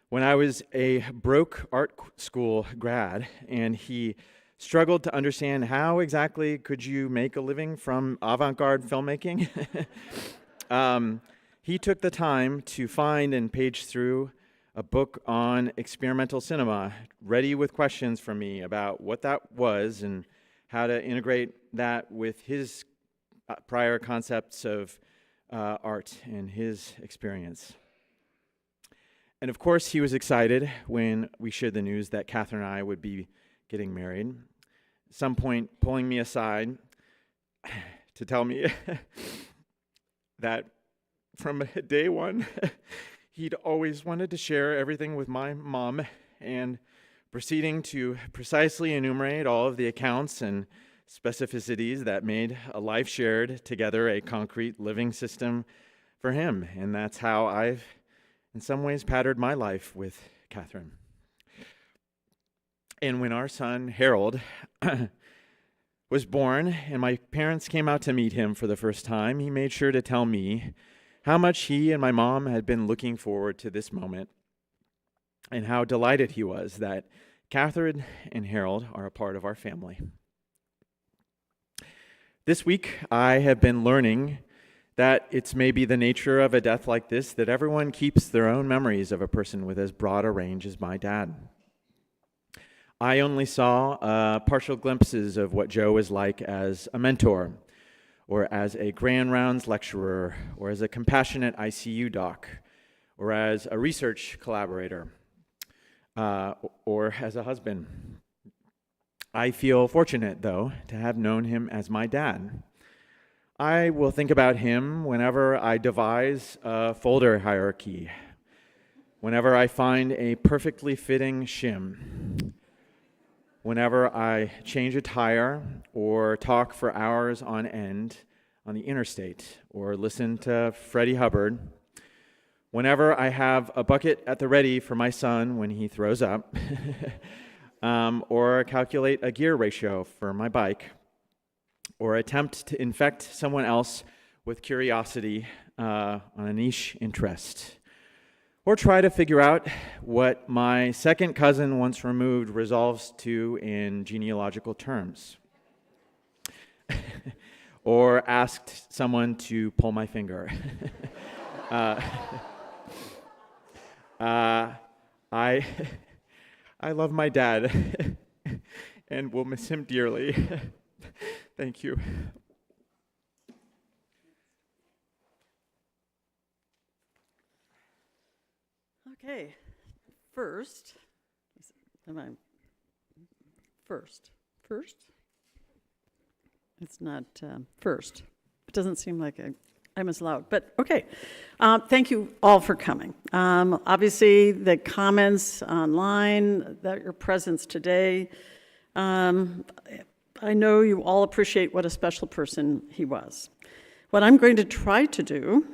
when I was a broke art school grad and he struggled to understand how exactly could you make a living from avant-garde filmmaking, he took the time to find and page through a book on experimental cinema, ready with questions from me about what that was and how to integrate that with his prior concepts of art and his experience. And of course, he was excited when we shared the news that Catherine and I would be getting married. At some point, pulling me aside to tell me that from day one, he'd always wanted to share everything with my mom, and proceeding to precisely enumerate all of the accounts and specificities that made a life shared together a concrete living system for him. And that's how I've, in some ways, patterned my life with Catherine. And when our son, Harold, was born and my parents came out to meet him for the first time, he made sure to tell me how much he and my mom had been looking forward to this moment, and how delighted he was that Catherine and Harold are a part of our family. This week, I have been learning that it's maybe the nature of a death like this that everyone keeps their own memories of a person with as broad a range as my dad. I only saw partial glimpses of what Joe was like as a mentor, or as a grand rounds lecturer, or as a compassionate ICU doc, or as a research collaborator, or as a husband. I feel fortunate, though, to have known him as my dad. I will think about him whenever I devise a folder hierarchy, whenever I find a perfectly fitting shim, whenever I change a tire or talk for hours on end on the interstate or listen to Freddie Hubbard, whenever I have a bucket at the ready for my son when he throws up, or calculate a gear ratio for my bike, or attempt to infect someone else with curiosity on a niche interest, or try to figure out what my second cousin once removed resolves to in genealogical terms, or asked someone to pull my finger. I love my dad and will miss him dearly. Thank you. Okay, first, it's not first. It doesn't seem like I'm as loud, but okay. Thank you all for coming. Obviously, the comments online, that your presence today, I know you all appreciate what a special person he was. What I'm going to try to do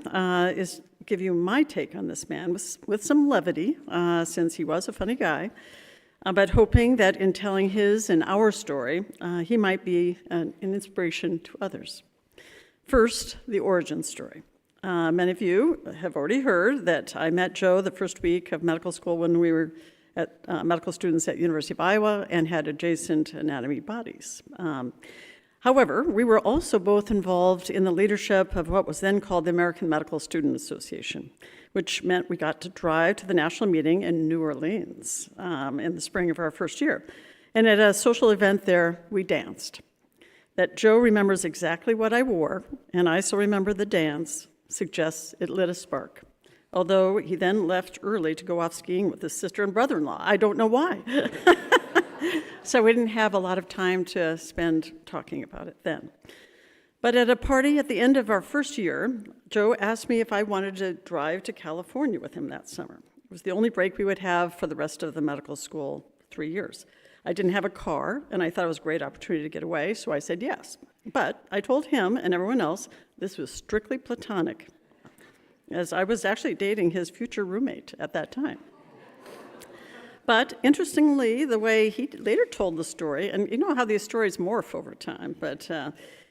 is give you my take on this man with some levity, since he was a funny guy. but hoping that in telling his and our story, he might be an inspiration to others. First, the origin story. Many of you have already heard that I met Joe the first week of medical school when we were at medical students at University of Iowa and had adjacent anatomy bodies. However, we were also both involved in the leadership of what was then called the American Medical Student Association, which meant we got to drive to the national meeting in New Orleans in the spring of our first year. And at a social event there, we danced. That Joe remembers exactly what I wore, and I still remember the dance, suggests it lit a spark. Although he then left early to go off skiing with his sister and brother-in-law. I don't know why. So we didn't have a lot of time to spend talking about it then. But at a party at the end of our first year, Joe asked me if I wanted to drive to California with him that summer. It was the only break we would have for the rest of the medical school 3 years. I didn't have a car, and I thought it was a great opportunity to get away, so I said yes. But I told him and everyone else this was strictly platonic, as I was actually dating his future roommate at that time. But interestingly, the way he later told the story, and you know how these stories morph over time, but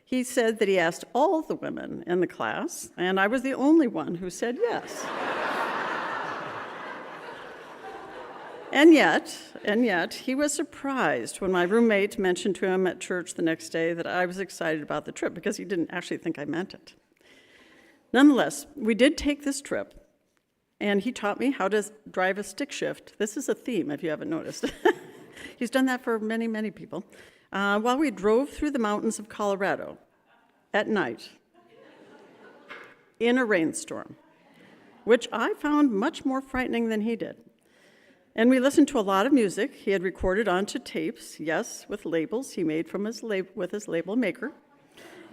he said that he asked all the women in the class, and I was the only one who said yes. And yet, he was surprised when my roommate mentioned to him at church the next day that I was excited about the trip because he didn't actually think I meant it. Nonetheless, we did take this trip, and he taught me how to drive a stick shift. This is a theme, if you haven't noticed. He's done that for many, many people. While we drove through the mountains of Colorado at night in a rainstorm, which I found much more frightening than he did. And we listened to a lot of music he had recorded onto tapes, yes, with labels he made from with his label maker,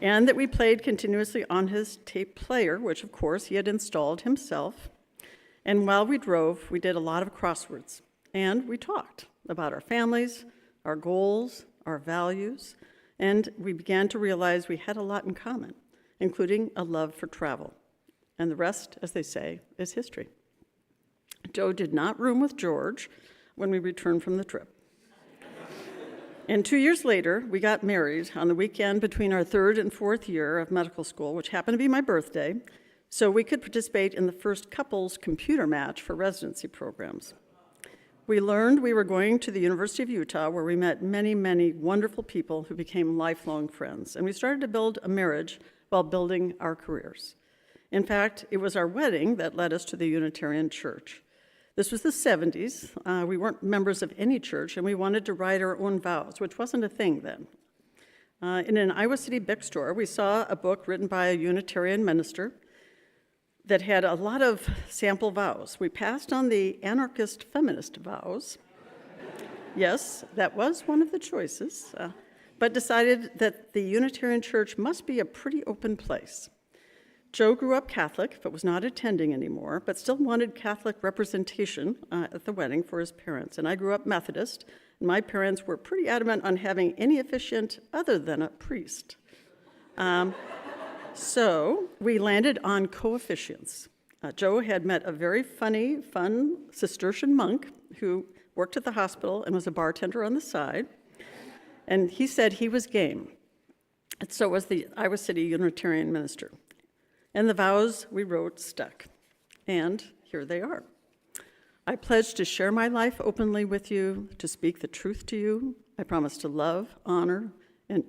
and that we played continuously on his tape player, which of course he had installed himself. And while we drove, we did a lot of crosswords, and we talked about our families, our goals, our values, and we began to realize we had a lot in common, including a love for travel. And the rest, as they say, is history. Joe did not room with George when we returned from the trip. And 2 years later, we got married on the weekend between our third and fourth year of medical school, which happened to be my birthday, so we could participate in the first couples computer match for residency programs. We learned we were going to the University of Utah, where we met many, many wonderful people who became lifelong friends, and we started to build a marriage while building our careers. In fact, it was our wedding that led us to the Unitarian Church. This was the 70s. We weren't members of any church, and we wanted to write our own vows, which wasn't a thing then. In an Iowa City bookstore, we saw a book written by a Unitarian minister that had a lot of sample vows. We passed on the anarchist feminist vows. Yes, that was one of the choices, but decided that the Unitarian Church must be a pretty open place. Joe grew up Catholic, but was not attending anymore, but still wanted Catholic representation at the wedding for his parents. And I grew up Methodist, and my parents were pretty adamant on having any officiant other than a priest. So we landed on co-officiants. Joe had met a very funny, fun Cistercian monk who worked at the hospital and was a bartender on the side. And he said he was game. And so was the Iowa City Unitarian minister. And the vows we wrote stuck. And here they are. I pledge to share my life openly with you, to speak the truth to you. I promise to love, honor, and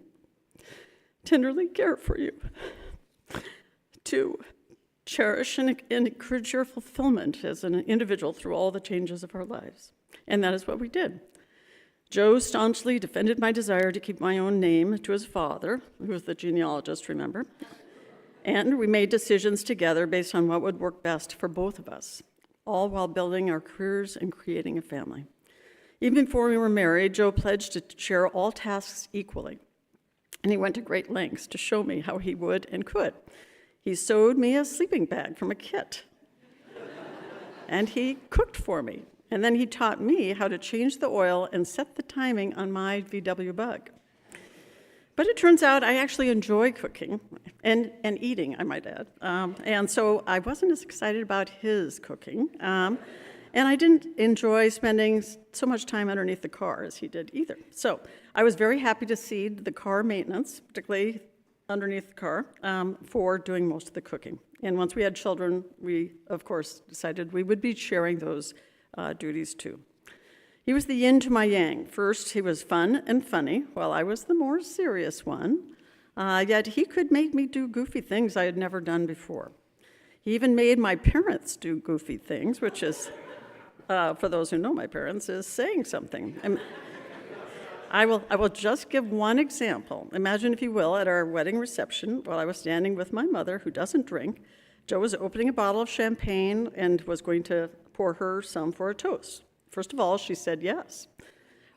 tenderly care for you. To cherish and encourage your fulfillment as an individual through all the changes of our lives. And that is what we did. Joe staunchly defended my desire to keep my own name to his father, who was the genealogist, remember? And we made decisions together based on what would work best for both of us, all while building our careers and creating a family. Even before we were married, Joe pledged to share all tasks equally. And he went to great lengths to show me how he would and could. He sewed me a sleeping bag from a kit. And he cooked for me. And then he taught me how to change the oil and set the timing on my VW Bug. But it turns out I actually enjoy cooking and eating, I might add. And so I wasn't as excited about his cooking. And I didn't enjoy spending so much time underneath the car as he did either. So I was very happy to cede the car maintenance, particularly underneath the car, for doing most of the cooking. And once we had children, we, of course, decided we would be sharing those duties too. He was the yin to my yang. First, he was fun and funny, while I was the more serious one. Yet he could make me do goofy things I had never done before. He even made my parents do goofy things, which is, for those who know my parents, is saying something. I will just give one example. Imagine, if you will, at our wedding reception, while I was standing with my mother, who doesn't drink, Joe was opening a bottle of champagne and was going to pour her some for a toast. First of all, she said yes.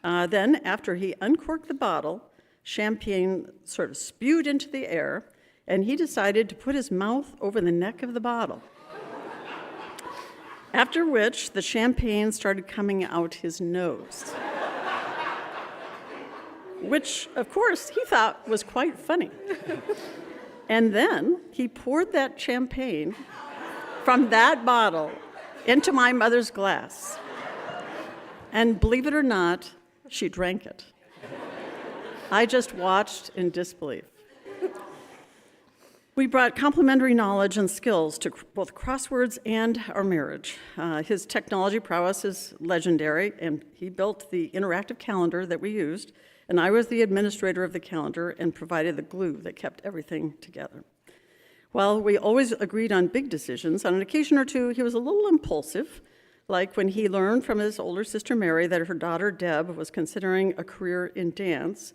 Then, after he uncorked the bottle, champagne sort of spewed into the air, and he decided to put his mouth over the neck of the bottle. After which, the champagne started coming out his nose, which, of course, he thought was quite funny. And then he poured that champagne from that bottle into my mother's glass. And believe it or not, she drank it. I just watched in disbelief. We brought complementary knowledge and skills to both crosswords and our marriage. His technology prowess is legendary, and he built the interactive calendar that we used, and I was the administrator of the calendar and provided the glue that kept everything together. While we always agreed on big decisions, on an occasion or two, he was a little impulsive, like when he learned from his older sister Mary that her daughter Deb was considering a career in dance.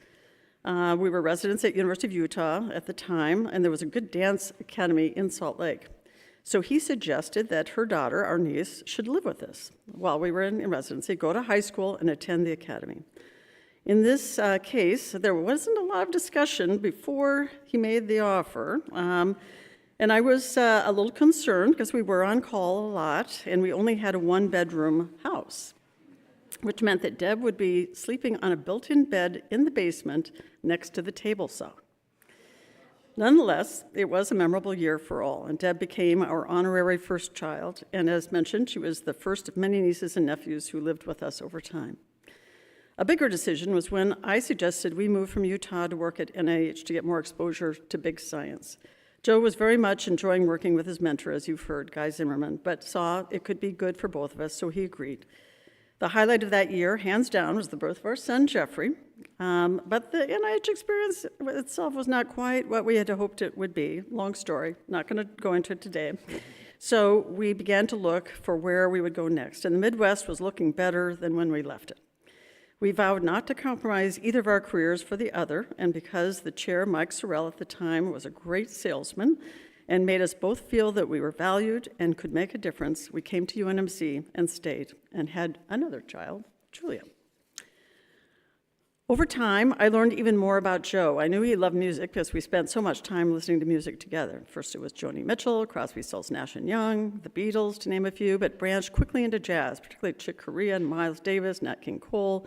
We were residents at University of Utah at the time, and there was a good dance academy in Salt Lake. So he suggested that her daughter, our niece, should live with us while we were in residency, go to high school, and attend the academy. In this case, there wasn't a lot of discussion before he made the offer. And I was a little concerned because we were on call a lot, and we only had a one-bedroom house, which meant that Deb would be sleeping on a built-in bed in the basement next to the table saw. Nonetheless, it was a memorable year for all, and Deb became our honorary first child, and as mentioned, she was the first of many nieces and nephews who lived with us over time. A bigger decision was when I suggested we move from Utah to work at NIH to get more exposure to big science. Joe was very much enjoying working with his mentor, as you've heard, Guy Zimmerman, but saw it could be good for both of us, so he agreed. The highlight of that year, hands down, was the birth of our son, Jeffrey. But the NIH experience itself was not quite what we had hoped it would be. Long story, not going to go into it today. So we began to look for where we would go next, and the Midwest was looking better than when we left it. We vowed not to compromise either of our careers for the other, and because the chair, Mike Sorrell, at the time was a great salesman and made us both feel that we were valued and could make a difference, we came to UNMC and stayed and had another child, Julia. Over time, I learned even more about Joe. I knew he loved music because we spent so much time listening to music together. First it was Joni Mitchell, Crosby, Stills, Nash & Young, the Beatles, to name a few, but branched quickly into jazz, particularly Chick Corea and Miles Davis, Nat King Cole,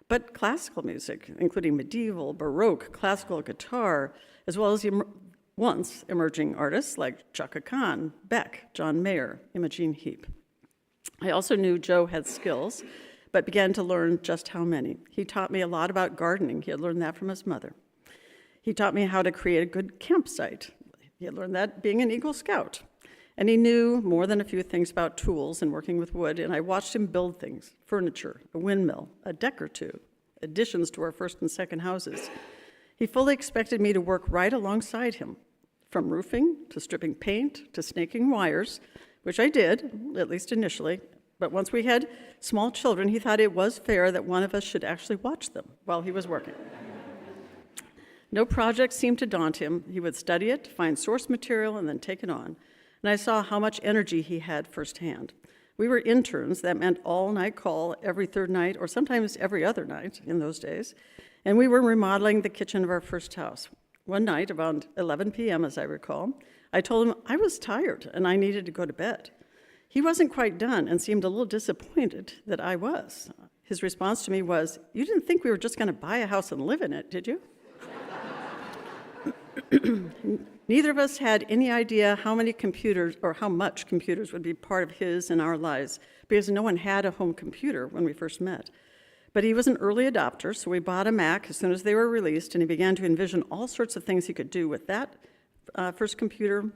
but classical music, including medieval, Baroque, classical guitar, as well as once emerging artists like Chaka Khan, Beck, John Mayer, Imogen Heap. I also knew Joe had skills, but began to learn just how many. He taught me a lot about gardening. He had learned that from his mother. He taught me how to create a good campsite. He had learned that being an Eagle Scout. And he knew more than a few things about tools and working with wood, and I watched him build things, furniture, a windmill, a deck or two, additions to our first and second houses. He fully expected me to work right alongside him, from roofing to stripping paint to snaking wires, which I did, at least initially. But once we had small children, he thought it was fair that one of us should actually watch them while he was working. No project seemed to daunt him. He would study it, find source material, and then take it on. And I saw how much energy he had firsthand. We were interns. That meant all-night call every third night, or sometimes every other night in those days. And we were remodeling the kitchen of our first house. One night, around 11 p.m., as I recall, I told him I was tired and I needed to go to bed. He wasn't quite done and seemed a little disappointed that I was. His response to me was, "You didn't think we were just going to buy a house and live in it, did you?" Neither of us had any idea how many computers or how much computers would be part of his and our lives, because no one had a home computer when we first met. But he was an early adopter, so we bought a Mac as soon as they were released, and he began to envision all sorts of things he could do with that first computer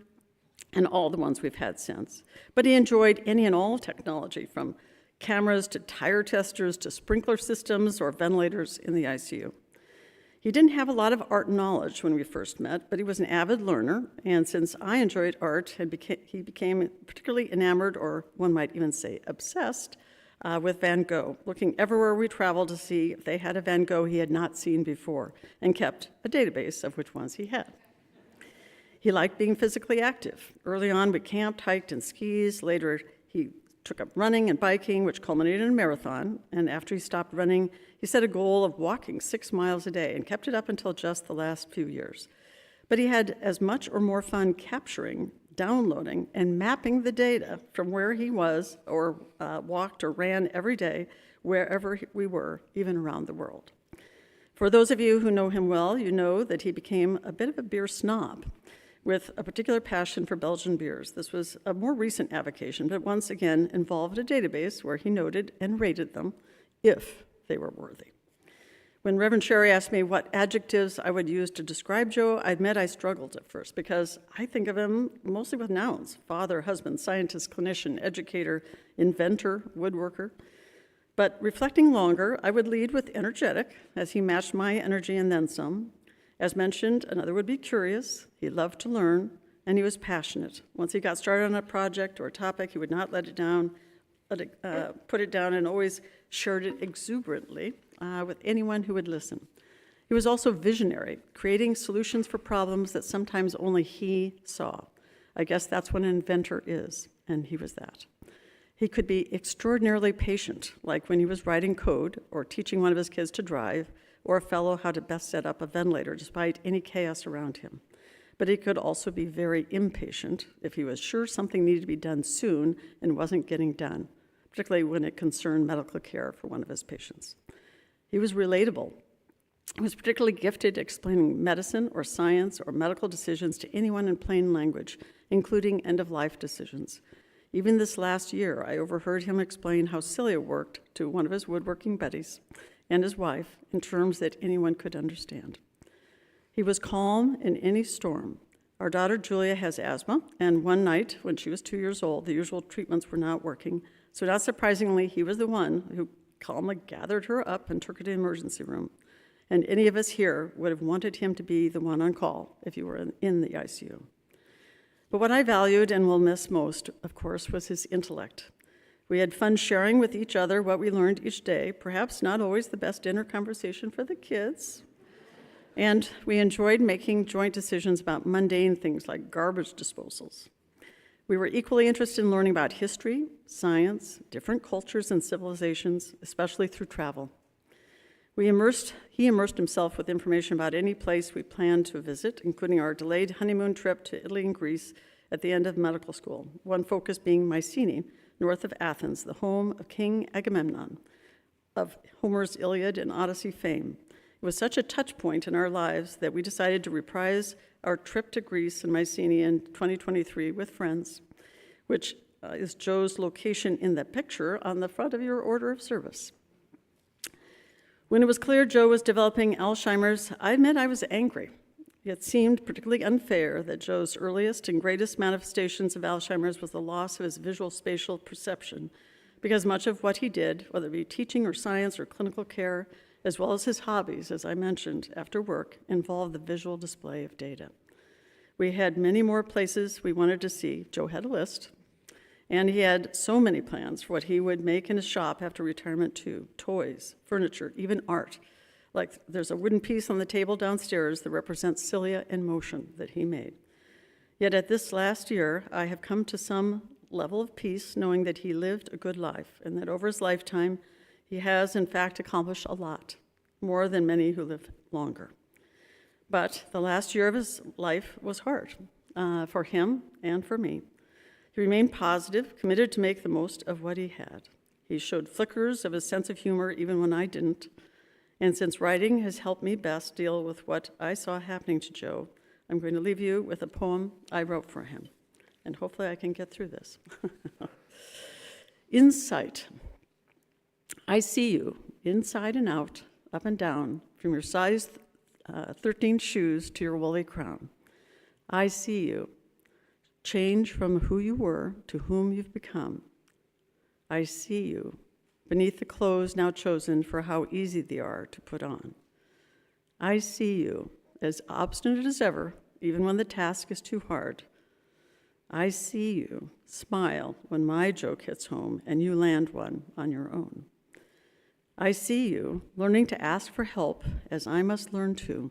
and all the ones we've had since. But he enjoyed any and all technology, from cameras to tire testers to sprinkler systems or ventilators in the ICU. He didn't have a lot of art knowledge when we first met, but he was an avid learner, and since I enjoyed art, he became particularly enamored, or one might even say obsessed, with Van Gogh, looking everywhere we traveled to see if they had a Van Gogh he had not seen before, and kept a database of which ones he had. He liked being physically active. Early on, we camped, hiked, and skis. Later, he took up running and biking, which culminated in a marathon. And after he stopped running, he set a goal of walking 6 miles a day and kept it up until just the last few years. But he had as much or more fun capturing, downloading, and mapping the data from where he was or walked or ran every day, wherever we were, even around the world. For those of you who know him well, you know that he became a bit of a beer snob, with a particular passion for Belgian beers. This was a more recent avocation, but once again involved a database where he noted and rated them if they were worthy. When Reverend Sherry asked me what adjectives I would use to describe Joe, I admit I struggled at first because I think of him mostly with nouns: father, husband, scientist, clinician, educator, inventor, woodworker. But reflecting longer, I would lead with energetic, as he matched my energy and then some. As mentioned, another would be curious. He loved to learn, and he was passionate. Once he got started on a project or a topic, he would not put it down, and always shared it exuberantly with anyone who would listen. He was also visionary, creating solutions for problems that sometimes only he saw. I guess that's what an inventor is, and he was that. He could be extraordinarily patient, like when he was writing code or teaching one of his kids to drive, or a fellow how to best set up a ventilator despite any chaos around him. But he could also be very impatient if he was sure something needed to be done soon and wasn't getting done, particularly when it concerned medical care for one of his patients. He was relatable. He was particularly gifted at explaining medicine or science or medical decisions to anyone in plain language, including end-of-life decisions. Even this last year, I overheard him explain how cilia worked to one of his woodworking buddies and his wife in terms that anyone could understand. He was calm in any storm. Our daughter Julia has asthma, and one night when she was 2 years old, the usual treatments were not working. So not surprisingly, he was the one who calmly gathered her up and took her to the emergency room. And any of us here would have wanted him to be the one on call if you were in the ICU. But what I valued and will miss most, of course, was his intellect. We had fun sharing with each other what we learned each day, perhaps not always the best dinner conversation for the kids. And we enjoyed making joint decisions about mundane things like garbage disposals. We were equally interested in learning about history, science, different cultures and civilizations, especially through travel. He immersed himself with information about any place we planned to visit, including our delayed honeymoon trip to Italy and Greece at the end of medical school, one focus being Mycenae, north of Athens, the home of King Agamemnon, of Homer's Iliad and Odyssey fame. It was such a touch point in our lives that we decided to reprise our trip to Greece and Mycenae in 2023 with friends, which is Joe's location in the picture on the front of your order of service. When it was clear Joe was developing Alzheimer's, I admit I was angry. It seemed particularly unfair that Joe's earliest and greatest manifestations of Alzheimer's was the loss of his visual spatial perception, because much of what he did, whether it be teaching or science or clinical care, as well as his hobbies, as I mentioned, after work, involved the visual display of data. We had many more places we wanted to see. Joe had a list, and he had so many plans for what he would make in his shop after retirement too: toys, furniture, even art. Like there's a wooden piece on the table downstairs that represents cilia in motion that he made. Yet at this last year, I have come to some level of peace knowing that he lived a good life and that over his lifetime, he has in fact accomplished a lot, more than many who live longer. But the last year of his life was hard for him and for me. He remained positive, committed to make the most of what he had. He showed flickers of his sense of humor even when I didn't. And since writing has helped me best deal with what I saw happening to Joe, I'm going to leave you with a poem I wrote for him, and hopefully I can get through this. Insight. I see you, inside and out, up and down, from your size 13 shoes to your woolly crown. I see you, change from who you were to whom you've become. I see you, beneath the clothes now chosen for how easy they are to put on. I see you, as obstinate as ever, even when the task is too hard. I see you smile when my joke hits home and you land one on your own. I see you learning to ask for help as I must learn to.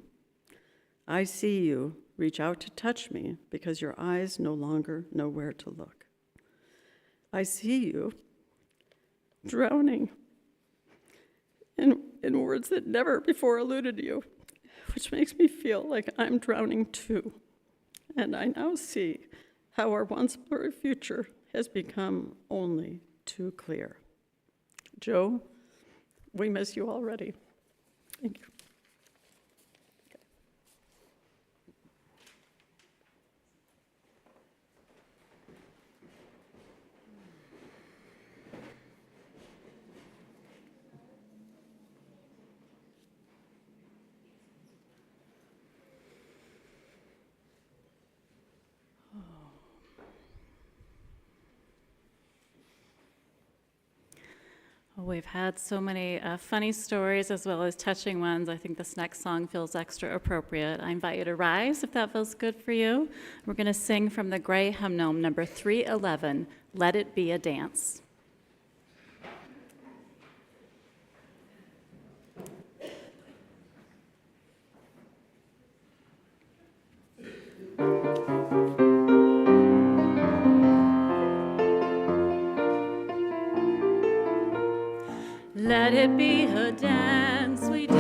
I see you reach out to touch me because your eyes no longer know where to look. I see you drowning in words that never before eluded you, which makes me feel like I'm drowning too. And I now see how our once blurry future has become only too clear. Joe, we miss you already. Thank you. Well, we've had so many funny stories as well as touching ones. I think this next song feels extra appropriate. I invite you to rise if that feels good for you. We're going to sing from the Gray Hymnal, number 311, Let It Be a Dance. Let it be a dance we do.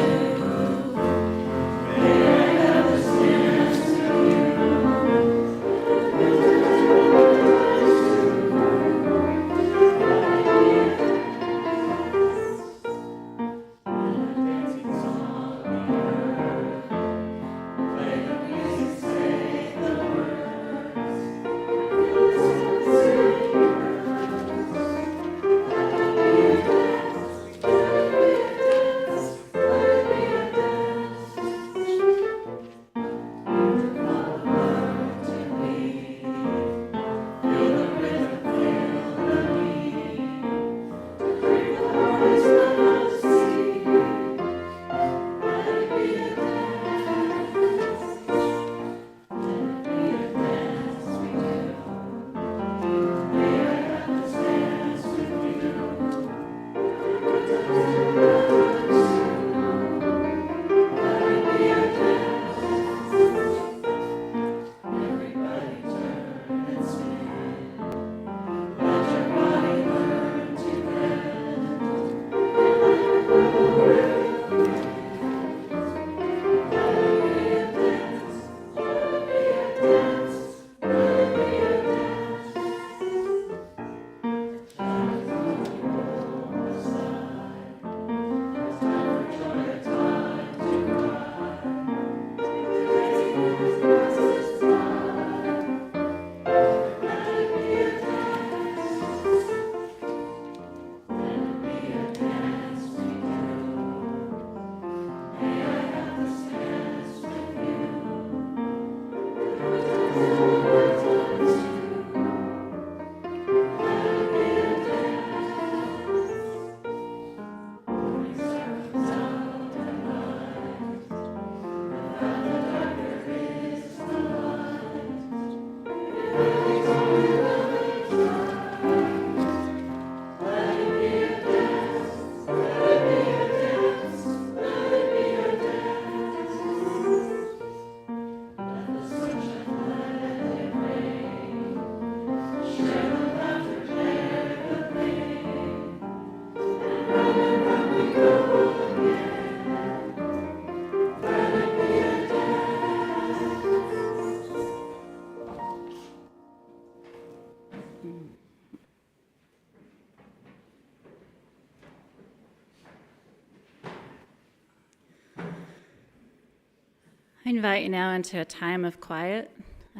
I invite you now into a time of quiet,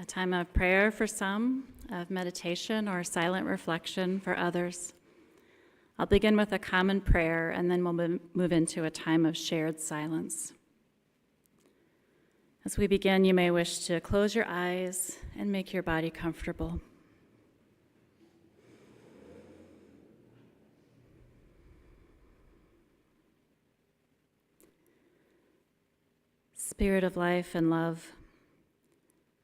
a time of prayer for some, of meditation or silent reflection for others. I'll begin with a common prayer, and then we'll move into a time of shared silence. As we begin, you may wish to close your eyes and make your body comfortable. Spirit of life and love,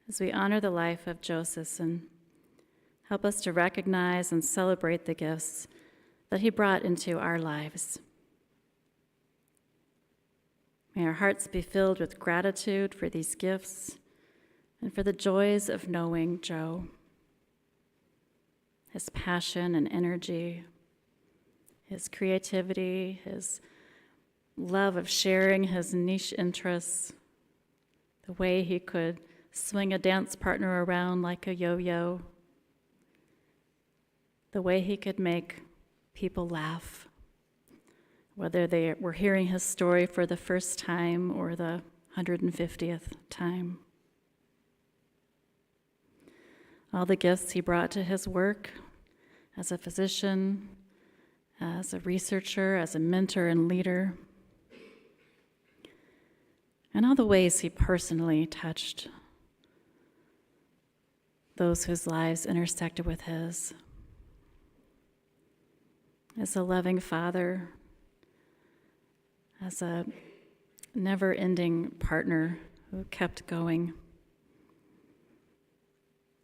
as we honor the life of Joe Sisson, help us to recognize and celebrate the gifts that he brought into our lives. May our hearts be filled with gratitude for these gifts and for the joys of knowing Joe, his passion and energy, his creativity, his love of sharing his niche interests, the way he could swing a dance partner around like a yo-yo, the way he could make people laugh, whether they were hearing his story for the first time or the 150th time. All the gifts he brought to his work as a physician, as a researcher, as a mentor and leader, and all the ways he personally touched those whose lives intersected with his. As a loving father, as a never-ending partner who kept going,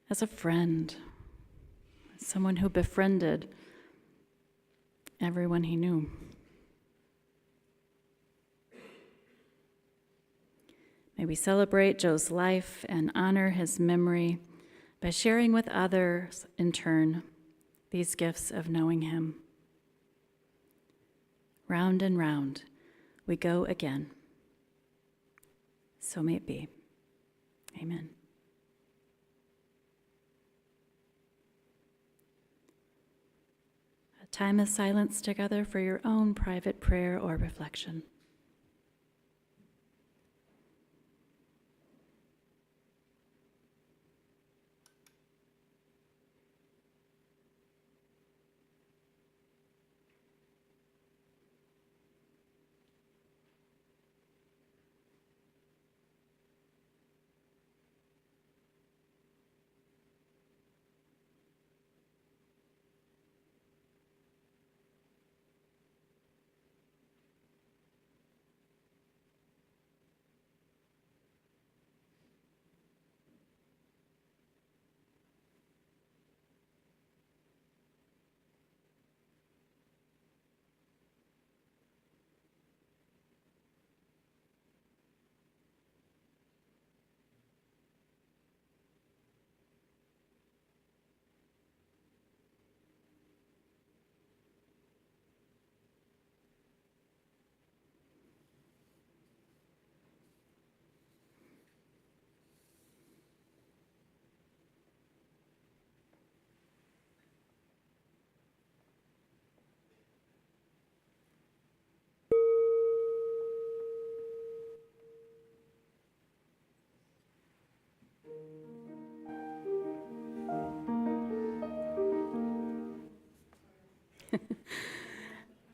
as a friend, as someone who befriended everyone he knew. May we celebrate Joe's life and honor his memory by sharing with others, in turn, these gifts of knowing him. Round and round we go again. So may it be. Amen. A time of silence together for your own private prayer or reflection.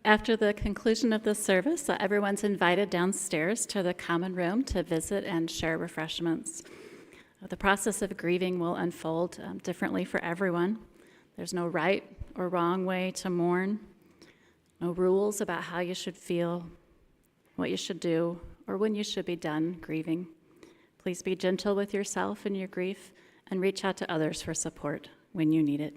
After the conclusion of the service, everyone's invited downstairs to the common room to visit and share refreshments. The process of grieving will unfold differently for everyone. There's no right or wrong way to mourn, no rules about how you should feel, what you should do, or when you should be done grieving. Please be gentle with yourself and your grief and reach out to others for support when you need it.